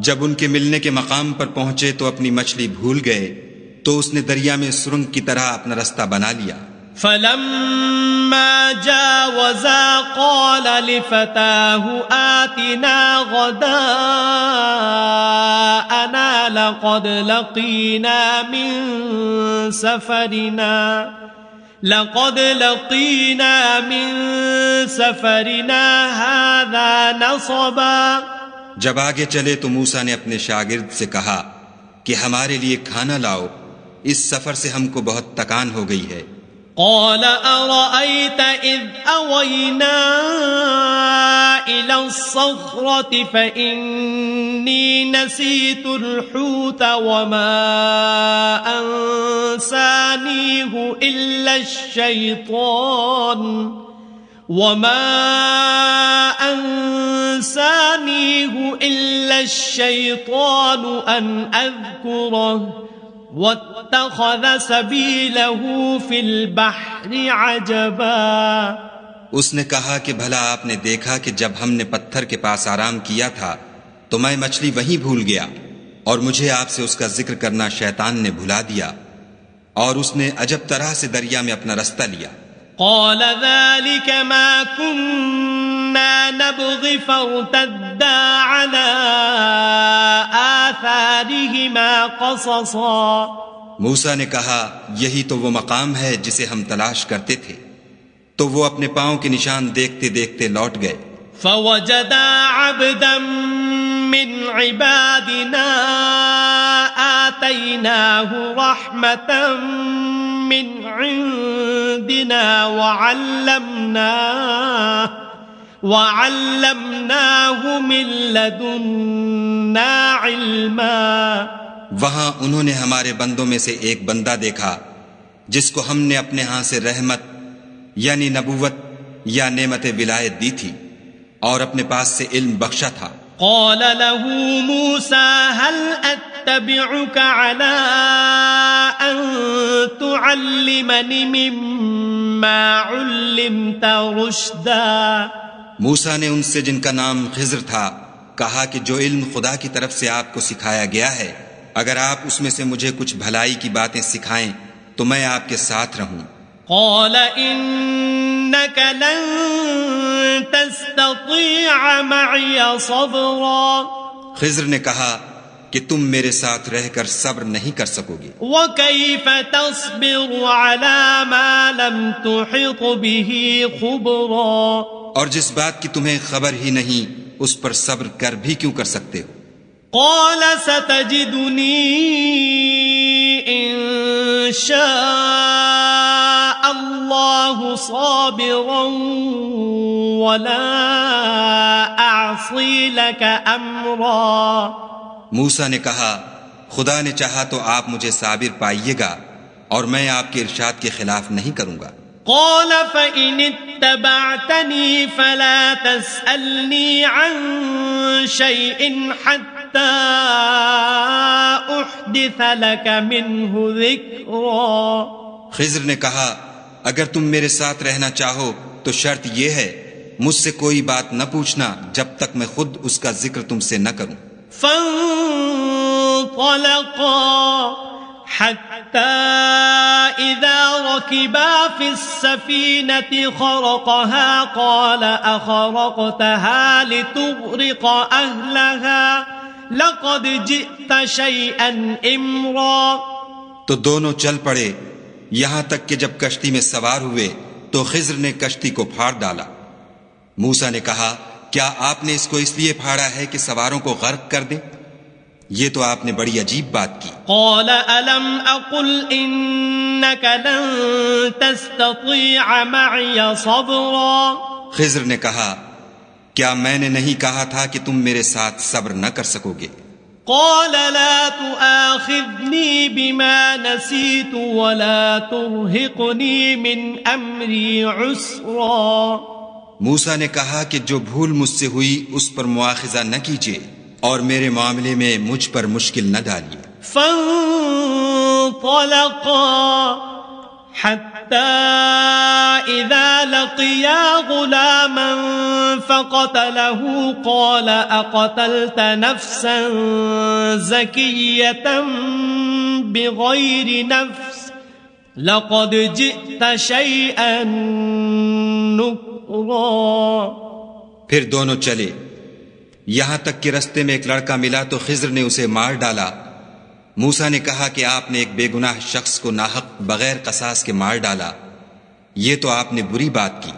جب ان کے ملنے کے مقام پر پہنچے تو اپنی مچھلی بھول گئے تو اس نے دریا میں سرنگ کی طرح اپنا رستہ بنا لیا۔ فَلَمَّا جَاوَزَا قَالَ لِفَتَاهُ آتِنَا غَدَاءَنَا لَقَدْ لَقِينَا مِن سَفَرِنَا هَذَا نَصَبًا۔ جب آگے چلے تو موسیٰ نے اپنے شاگرد سے کہا کہ ہمارے لیے کھانا لاؤ، اس سفر سے ہم کو بہت تکان ہو گئی ہے۔ قال أرأيت إذ أوينا إلى الصخرة فإني نسيت الحوت وما أنسانيه إلا الشيطان أن أذكره واتخذ سبيله في البحر عجبا۔ اس نے کہا کہ بھلا آپ نے دیکھا کہ جب ہم نے پتھر کے پاس آرام کیا تھا تو میں مچھلی وہیں بھول گیا، اور مجھے آپ سے اس کا ذکر کرنا شیطان نے بھلا دیا، اور اس نے عجب طرح سے دریا میں اپنا رستہ لیا۔ قال ذلك ما كنا نبغي فارتدا على آثارهما قصصا۔ موسیٰ نے کہا یہی تو وہ مقام ہے جسے ہم تلاش کرتے تھے، تو وہ اپنے پاؤں کے نشان دیکھتے دیکھتے لوٹ گئے۔ فوجدا عبدا من عبادنا آتيناه رحمة من عندنا وعلمناه من لدنا علما۔ وہاں انہوں نے ہمارے بندوں میں سے ایک بندہ دیکھا جس کو ہم نے اپنے ہاں سے رحمت یعنی نبوت یا نعمت ولایت دی تھی اور اپنے پاس سے علم بخشا تھا۔ قال له موسى هل أتبعك على أن تعلمني مما علمت رشدا. موسیٰ نے ان سے جن کا نام خضر تھا کہا کہ جو علم خدا کی طرف سے آپ کو سکھایا گیا ہے اگر آپ اس میں سے مجھے کچھ بھلائی کی باتیں سکھائیں تو میں آپ کے ساتھ رہوں. قال إنك لن تستطيع معي صبرا. خضر نے کہا کہ تم میرے ساتھ رہ کر صبر نہیں کر سکو گے. وكيف تصبر على ما لم تحط به خبرا. اور جس بات کی تمہیں خبر ہی نہیں اس پر صبر کر بھی کیوں کر سکتے ہو؟ قال ستجدني إن شاء الله صابرا ولا أعصي لك أمرا. موسیٰ نے کہا خدا نے چاہا تو آپ مجھے صابر پائیے گا اور میں آپ کے ارشاد کے خلاف نہیں کروں گا. قال فإن اتبعتني فلا تسألني عن شيء حتى أحدث لك منه ذكرا. خضر نے کہا اگر تم میرے ساتھ رہنا چاہو تو شرط یہ ہے مجھ سے کوئی بات نہ پوچھنا جب تک میں خود اس کا ذکر تم سے نہ کروں. فانطلقا حتى إذا ركبا في السفينة خرقها قال أخرقتها لتغرق أهلها لقد جئت شيئا إمرا. تو دونوں چل پڑے یہاں تک کہ جب کشتی میں سوار ہوئے تو خضر نے کشتی کو پھاڑ ڈالا. موسیٰ نے کہا کیا آپ نے اس کو اس لیے پھاڑا ہے کہ سواروں کو غرق کر دیں؟ یہ تو آپ نے بڑی عجیب بات کی. قال ألم أقل إنك لن تستطيع معي صبرا. خضر نے کہا کیا میں نے نہیں کہا تھا کہ تم میرے ساتھ صبر نہ کر سکو گے؟ قال لا تؤاخذني بما نسيت ولا ترهقني من أمري عسرا. موسیٰ نے کہا کہ جو بھول مجھ سے ہوئی اس پر مواخذہ نہ کیجیے اور میرے معاملے میں مجھ پر مشکل نہ ڈالیے. فانطلقا حتى إذا لقيا غلاما فقتله قال أقتلت نفسا زكية بغير نفس لقد جئت شيئا نكرا. پھر دونوں چلے یہاں تک کہ رستے میں ایک لڑکا ملا تو خضر نے اسے مار ڈالا. موسیٰ نے کہا کہ آپ نے ایک بے گناہ شخص کو ناحق بغیر قصاص کے مار ڈالا، یہ تو آپ نے بری بات کی.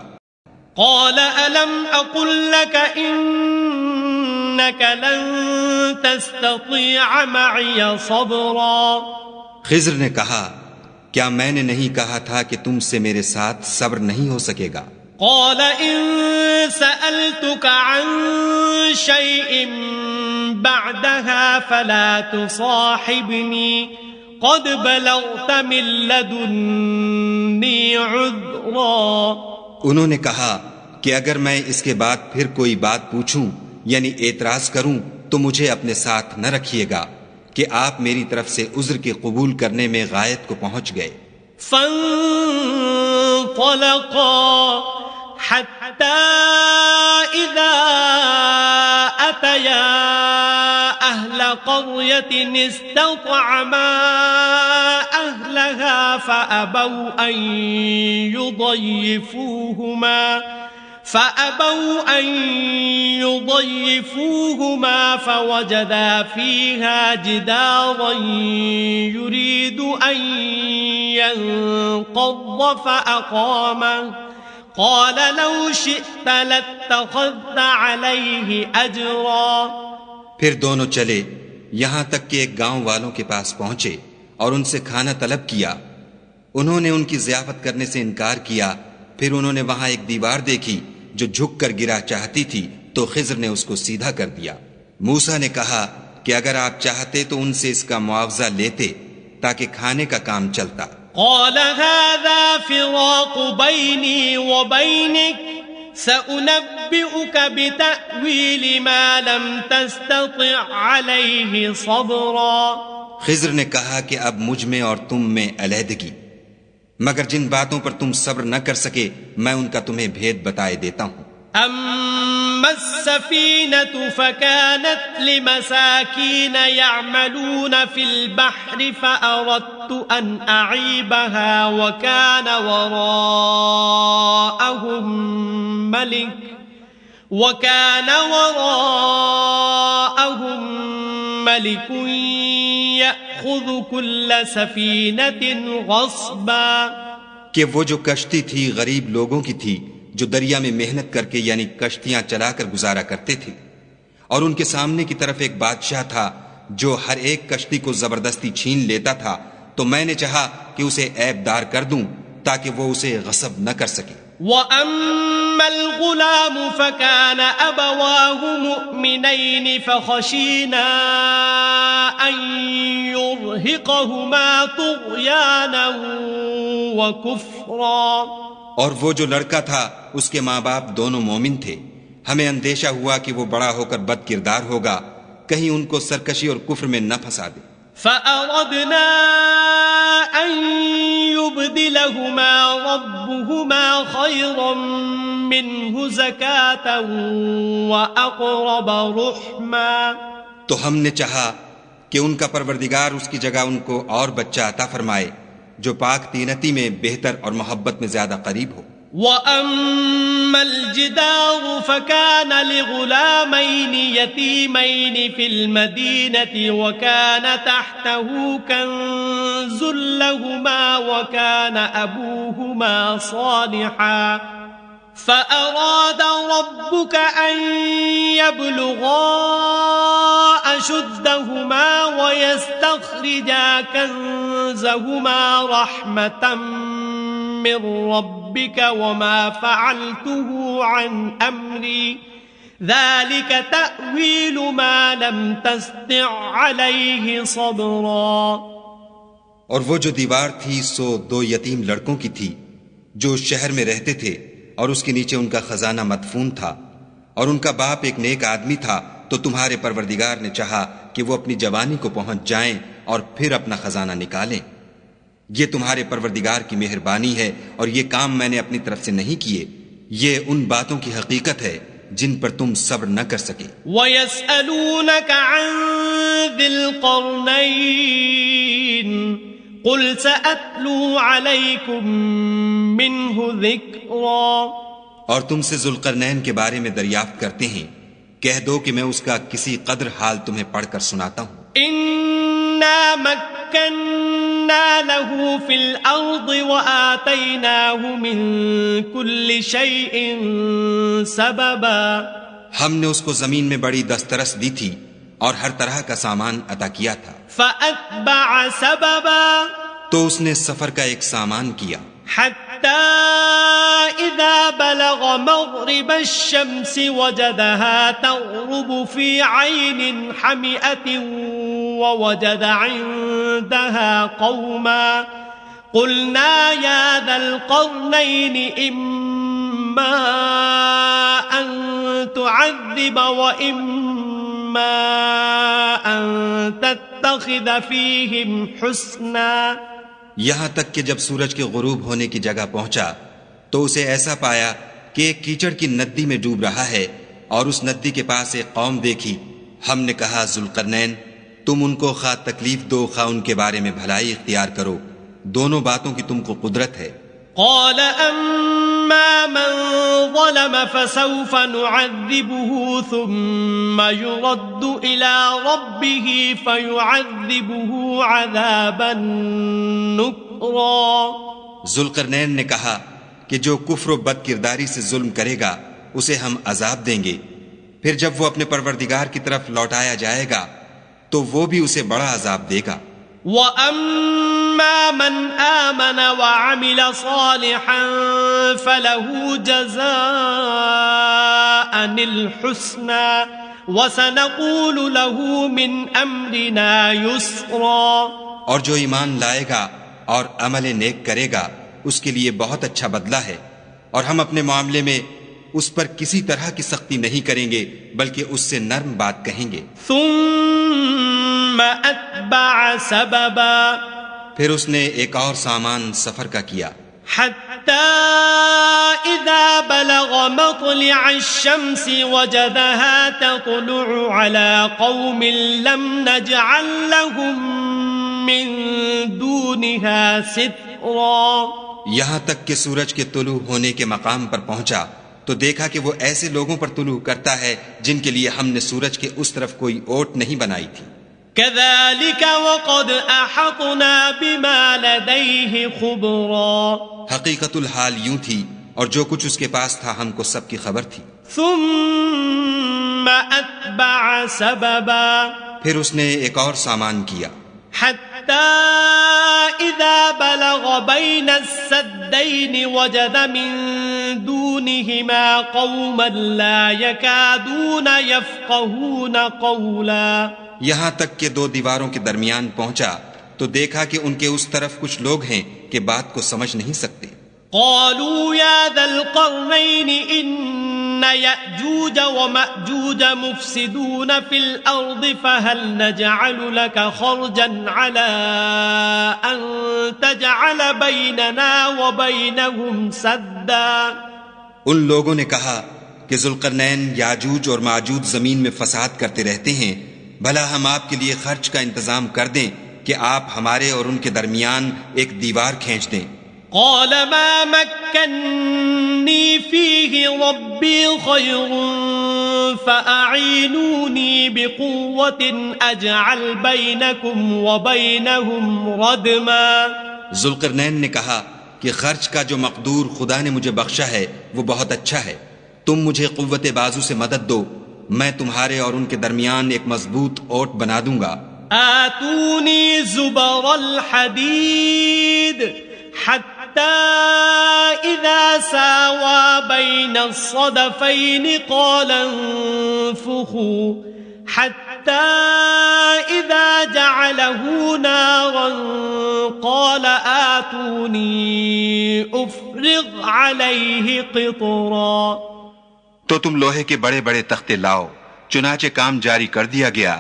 قال ألم أقل لك إنك لن تستطيع معي صبرا. خضر نے کہا کیا میں نے نہیں کہا تھا کہ تم سے میرے ساتھ صبر نہیں ہو سکے گا؟ قال إن سألتك عن شيء بعدها فلا تصاحبني قد بلغت من لدني عذرا. انہوں نے کہا کہ اگر میں اس کے بعد پھر کوئی بات پوچھوں یعنی اعتراض کروں تو مجھے اپنے ساتھ نہ رکھیے گا کہ آپ میری طرف سے عذر کے قبول کرنے میں غایت کو پہنچ گئے. فانطلقا حتى إذا أتيا أهل قرية استطعما أهلها فأبوا أن يضيفوهما فوجدا فيها جدارا يريد أن ينقض فأقامه قال لو شئت لاتخذت عليه أجرا. پھر دونوں چلے یہاں تک کہ ایک گاؤں والوں کے پاس پہنچے اور ان سے کھانا طلب کیا. انہوں نے ان کی ضیافت کرنے سے انکار کیا. پھر انہوں نے وہاں ایک دیوار دیکھی جو جھک کر گرا چاہتی تھی تو خضر نے اس کو سیدھا کر دیا. موسیٰ نے کہا کہ اگر آپ چاہتے تو ان سے اس کا معاوضہ لیتے تاکہ کھانے کا کام چلتا. قال هذا فراق بيني وبينك سأنبئك فينبئك بتأويل ما لم تستطع عليه صبرا. خضر نے کہا کہ اب مجھ میں اور تم میں علیحدگی، مگر جن باتوں پر تم صبر نہ کر سکے میں ان کا تمہیں بھید بتائے دیتا ہوں. أما السفينة فكانت لمساكين يعملون في البحر فأردت أن أعيبها وكان وراءهم ملك يأخذ كل سفينة غصبا. کہ وہ جو کشتی تھی غریب لوگوں کی تھی جو دریا میں محنت کر کے یعنی کشتیاں چلا کر گزارا کرتے تھے، اور ان کے سامنے کی طرف ایک بادشاہ تھا جو ہر ایک کشتی کو زبردستی چھین لیتا تھا، تو میں نے چاہا کہ اسے عیب دار کر دوں تاکہ وہ اسے غصب نہ کر سکے. وَأَمَّا الْغُلَامُ فَكَانَ أَبَوَاهُ مُؤْمِنَيْنِ فَخَشِينَا أَن يُرْهِقَهُمَا طُغْيَانًا وَكُفْرًا. اور وہ جو لڑکا تھا اس کے ماں باپ دونوں مومن تھے، ہمیں اندیشہ ہوا کہ وہ بڑا ہو کر بد کردار ہوگا، کہیں ان کو سرکشی اور کفر میں نہ پھنسا دے. فَأَرَدْنَا أَن يُبْدِلَهُمَا رَبُّهُمَا خَيْرًا مِّنْهُ زَكَاةً وَأَقْرَبَ رُحْمًا. تو ہم نے چاہا کہ ان کا پروردگار اس کی جگہ ان کو اور بچہ عطا فرمائے جو پاک تینتی میں بہتر اور محبت میں زیادہ قریب ہو. وَأَمَّا الْجِدَارُ فَكَانَ لِغُلَامَيْنِ يَتِيمَيْنِ فِي الْمَدِينَةِ وَكَانَ تَحْتَهُ كَنزٌ لَهُمَا وَكَانَ أَبُوهُمَا صَالِحًا فَأَرَادَ رَبُّكَ أَن يَبْلُغَا أَشُدَّهُمَا وَيَسْتَخْرِجَا كَنزَهُمَا رَحْمَةً من ربك وما فعلته عن أمري ذلك تأويل ما لم تستطع عليه صبرا. اور وہ جو دیوار تھی سو دو یتیم لڑکوں کی تھی جو شہر میں رہتے تھے، اور اس کے نیچے ان کا خزانہ مدفون تھا، اور ان کا باپ ایک نیک آدمی تھا. تو تمہارے پروردگار نے چاہا کہ وہ اپنی جوانی کو پہنچ جائیں اور پھر اپنا خزانہ نکالیں. یہ تمہارے پروردگار کی مہربانی ہے، اور یہ کام میں نے اپنی طرف سے نہیں کیے. یہ ان باتوں کی حقیقت ہے جن پر تم صبر نہ کر سکے. وَيَسْأَلُونَكَ عَنْ ذِي الْقَرْنَيْنِ قُلْ سَأَتْلُو عَلَيْكُمْ مِنْهُ ذِكْرًا. اور تم سے ذوالقرنین کے بارے میں دریافت کرتے ہیں، کہہ دو کہ میں اس کا کسی قدر حال تمہیں پڑھ کر سناتا ہوں. إِنَّا مَكَّنَّا لَهُ فِي الْأَرْضِ وَآتَيْنَاهُ مِن كُلِّ شَيْءٍ سَبَبًا. ہم نے اس کو زمین میں بڑی دسترس دی تھی اور ہر طرح کا سامان عطا کیا تھا. فَأَتْبَعَ سَبَبًا. تو اس نے سفر کا ایک سامان کیا، حَتَّى إِذَا بَلَغَ مَغْرِبَ الشَّمْسِ وَجَدَهَا تَغْرُبُ فِي عَيْنٍ حَمِئَةٍ وَوَجَدَ عِندَهَا قَوْمًا قُلْنَا يَا ذَا الْقَرْنَيْنِ إِمَّا أَن تُعَذِّبَ وَإِمَّا أَن تَتَّخِذَ فِيهِمْ حُسْنًا. یہاں تک کہ جب سورج کے غروب ہونے کی جگہ پہنچا تو اسے ایسا پایا کہ ایک کیچڑ کی ندی میں ڈوب رہا ہے، اور اس ندی کے پاس ایک قوم دیکھی. ہم نے کہا ذوالقرنین تم ان کو خواہ تکلیف دو خواہ ان کے بارے میں بھلائی اختیار کرو، دونوں باتوں کی تم کو قدرت ہے. قال أما من ظلم فسوف نعذبه ثم يرد إلى ربه فيعذبه عذابا نكرا. ذوالقرنین نے کہا کہ جو کفر و بد کرداری سے ظلم کرے گا اسے ہم عذاب دیں گے، پھر جب وہ اپنے پروردگار کی طرف لوٹایا جائے گا تو وہ بھی اسے بڑا عذاب دے گا. وَأَمَّا مَنْ آمَنَ وَعَمِلَ صَالِحًا فَلَهُ جَزَاءً الْحُسْنَى وَسَنَقُولُ لَهُ مِنْ أَمْرِنَا يُسْرًا. اور جو ایمان لائے گا اور عمل نیک کرے گا اس کے لیے بہت اچھا بدلہ ہے، اور ہم اپنے معاملے میں اس پر کسی طرح کی سختی نہیں کریں گے بلکہ اس سے نرم بات کہیں گے. ثم أتبع سببا پھر اس نے ایک اور سامان سفر کا کیا حتى إذا بلغ مطلع الشمس وجدها تطلع على قوم لم نجعل لهم من دونها سترا. یہاں تک کہ سورج کے طلوع ہونے کے مقام پر پہنچا تو دیکھا کہ وہ ایسے لوگوں پر طلوع کرتا ہے جن کے لیے ہم نے سورج کے اس طرف کوئی اوٹ نہیں بنائی تھی. كذلك وقد أحطنا بما لديه خبرا. حقیقت الحال یوں تھی اور جو کچھ اس کے پاس تھا ہم کو سب کی خبر تھی. ثم أتبع سببا پھر اس نے ایک اور سامان کیا حتى إذا بلغ بين السدين وجد من دونهما قوما لا يكادون يفقهون قولا. یہاں تک کہ دو دیواروں کے درمیان پہنچا تو دیکھا کہ ان کے اس طرف کچھ لوگ ہیں کہ بات کو سمجھ نہیں سکتے. قالوا يا ذا القرنين إن يأجوج ومأجوج مفسدون في الأرض فهل نجعل لك خرجا على أن تجعل بيننا وبينهم سدا. ان لوگوں نے کہا کہ ذوالقرنین یاجوج اور ماجوج زمین میں فساد کرتے رہتے ہیں، بھلا ہم آپ کے لیے خرچ کا انتظام کر دیں کہ آپ ہمارے اور ان کے درمیان ایک دیوار کھینچ دیں. قال ما مكنني فيه ربي خير فأعينوني بقوة أجعل بينكم وبينهم ردما. ذوالقرنین نے کہا کہ خرچ کا جو مقدور خدا نے مجھے بخشا ہے وہ بہت اچھا ہے، تم مجھے قوت بازو سے مدد دو، میں تمہارے اور ان کے درمیان ایک مضبوط اوٹ بنا دوں گا. آتوني زبر الحديد حتى إذا ساوى بين الصدفين قال انفخوا حتى إذا جعله نارا قال آتوني أفرغ عليه قطرا. تو تم لوہے کے بڑے بڑے تختے لاؤ. چنانچہ کام جاری کر دیا گیا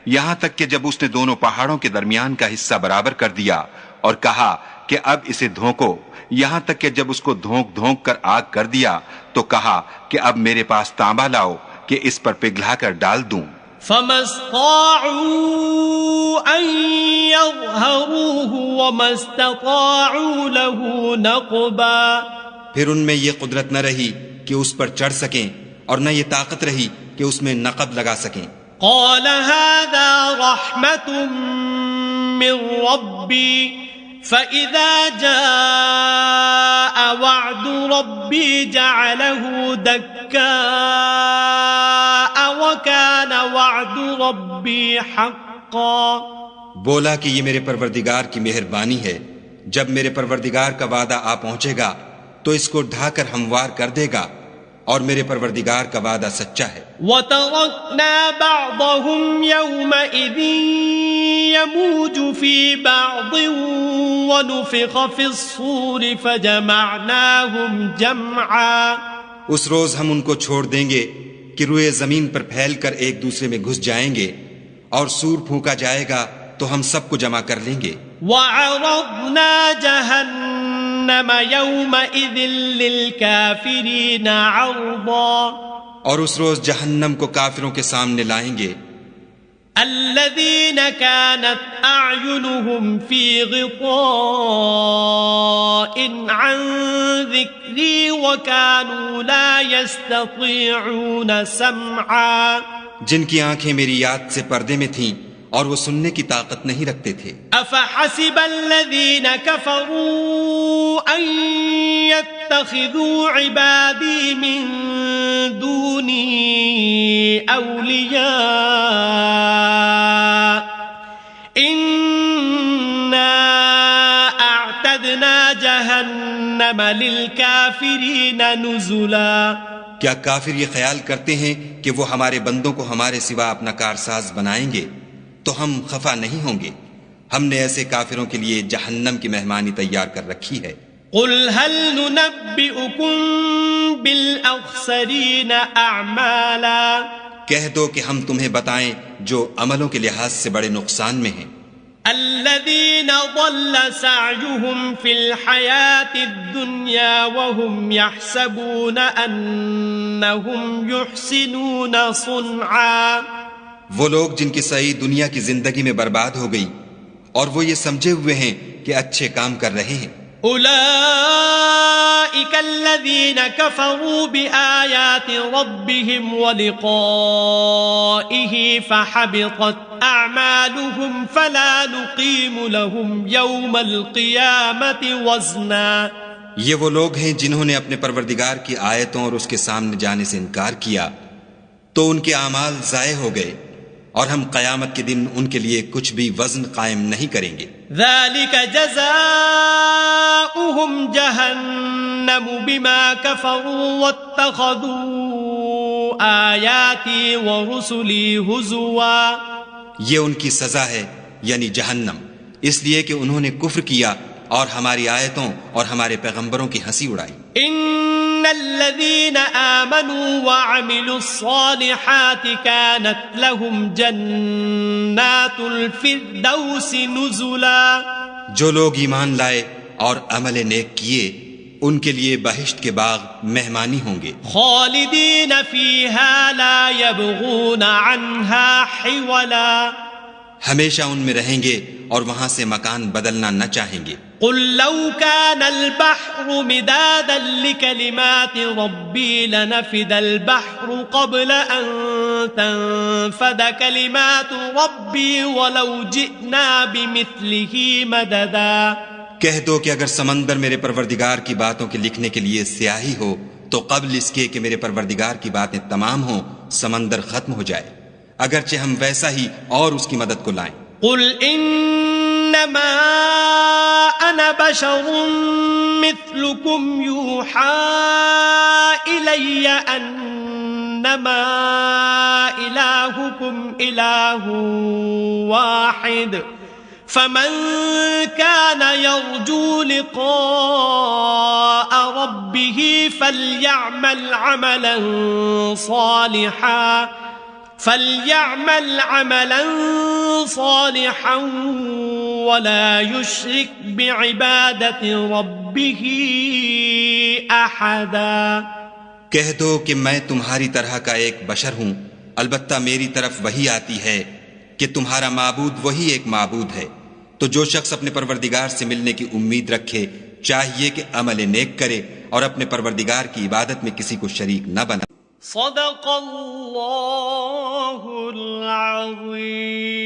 یہاں تک کہ جب اس نے دونوں پہاڑوں کے درمیان کا حصہ برابر کر دیا اور کہا کہ اب اسے دھونکو، یہاں تک کہ جب اس کو دھونک دھونک کر آگ کر دیا تو کہا کہ اب میرے پاس تانبا لاؤ کہ اس پر پگھلا کر ڈال دوں. فما استطاعوا أن يظهروه وما استطاعوا له نقبا. پھر ان میں یہ قدرت نہ رہی کہ اس پر چڑھ سکیں اور نہ یہ طاقت رہی کہ اس میں نقب لگا سکیں. قال هذا رحمة من ربي فإذا جاء وعد ربي جعله دكاء وكان وعد ربي حقا. بولا کہ یہ میرے پروردگار کی مہربانی ہے، جب میرے پروردگار کا وعدہ آ پہنچے گا تو اس کو ڈھا کر ہموار کر دے گا اور میرے پروردگار کا وعدہ سچا ہے. وَتَرَكْنَا بَعْضَهُمْ يَوْمَئِذٍ يَمُوجُ فِي بَعْضٍ وَنُفِخَ فِي الصُّورِ فَجَمَعْنَاهُمْ جَمْعًا. اس روز ہم ان کو چھوڑ دیں گے کہ روئے زمین پر پھیل کر ایک دوسرے میں گھس جائیں گے اور سور پھونکا جائے گا تو ہم سب کو جمع کر لیں گے. وَعَرَضْنَا جَهَنَّمَ يَوْمَئِذٍ لِلْكَافِرِينَ عَرْضًا. اور اس روز جہنم کو کافروں کے سامنے لائیں گے. الذين كانت أعينهم في غطاء عن ذكري وكانوا لا يستطيعون سمعا. جن کی آنکھیں میری یاد سے پردے میں تھیں اور وہ سننے کی طاقت نہیں رکھتے تھے. أفحسب الذين كفروا أن يتخذوا عبادي من دوني أولياء إنا أعتدنا جهنم للكافرين نزلا. کیا کافر یہ خیال کرتے ہیں کہ وہ ہمارے بندوں کو ہمارے سوا اپنا کارساز بنائیں گے تو ہم خفا نہیں ہوں گے؟ ہم نے ایسے کافروں کے لیے جہنم کی مہمانی تیار کر رکھی ہے. قل هل ننبئكم بالأخسرين أعمالا کہہ دو کہ ہم تمہیں بتائیں جو عملوں کے لحاظ سے بڑے نقصان میں ہیں، الذين ضل سعيهم في الحياة الدنيا وهم يحسبون أنهم يحسنون صنعا، وہ لوگ جن کی سعی دنیا کی زندگی میں برباد ہو گئی اور وہ یہ سمجھے ہوئے ہیں کہ اچھے کام کر رہے ہیں، أولئك الذين كفروا بآيات ربهم ولقائه فحبطت أعمالهم فلا نقيم لهم يوم القيامة وزنا. یہ وہ لوگ ہیں جنہوں نے اپنے پروردگار کی آیتوں اور اس کے سامنے جانے سے انکار کیا تو ان کے اعمال ضائع ہو گئے اور ہم قیامت کے دن ان کے لیے کچھ بھی وزن قائم نہیں کریں گے. ذلك جزاؤهم جہنم بما كفروا واتخذوا آیاتی ورسلی ہزوا، یہ ان کی سزا ہے یعنی جہنم، اس لیے کہ انہوں نے کفر کیا اور ہماری آیتوں اور ہمارے پیغمبروں کی ہنسی اڑائی. ان الذين آمنوا وعملوا الصالحات كانت لهم جنات الفردوس نزلا، جو لوگ ایمان لائے اور عمل نیک کیے ان کے لیے بہشت کے باغ مہمانی ہوں گے، خالدین فیہا لا یبغون عنہا حولا، ہمیشہ ان میں رہیں گے اور وہاں سے مکان بدلنا نہ چاہیں گے. قل لو كان البحر مدادا لكلمات ربي لنفد البحر قبل أن تنفد كلمات ربي ولو جئنا بمثله مددا. کہہ دو کہ اگر سمندر میرے پروردگار کی باتوں کے لکھنے کے لیے سیاہی ہو تو قبل اس کے کہ میرے پروردگار کی باتیں تمام ہوں سمندر ختم ہو جائے، اگرچہ ہم ویسا ہی اور اس کی مدد کو لائیں. قل انما انا بشر مثلكم يوحى الي انما الهكم اله واحد فمن كان يرجو لقاء ربه فليعمل عملا صالحا ولا يشرك بعبادة ربه أحدا. کہہ دو کہ میں تمہاری طرح کا ایک بشر ہوں، البتہ میری طرف وہی آتی ہے کہ تمہارا معبود وہی ایک معبود ہے، تو جو شخص اپنے پروردگار سے ملنے کی امید رکھے چاہیے کہ عمل نیک کرے اور اپنے پروردگار کی عبادت میں کسی کو شریک نہ بنائے. صدق اللہ العظیم.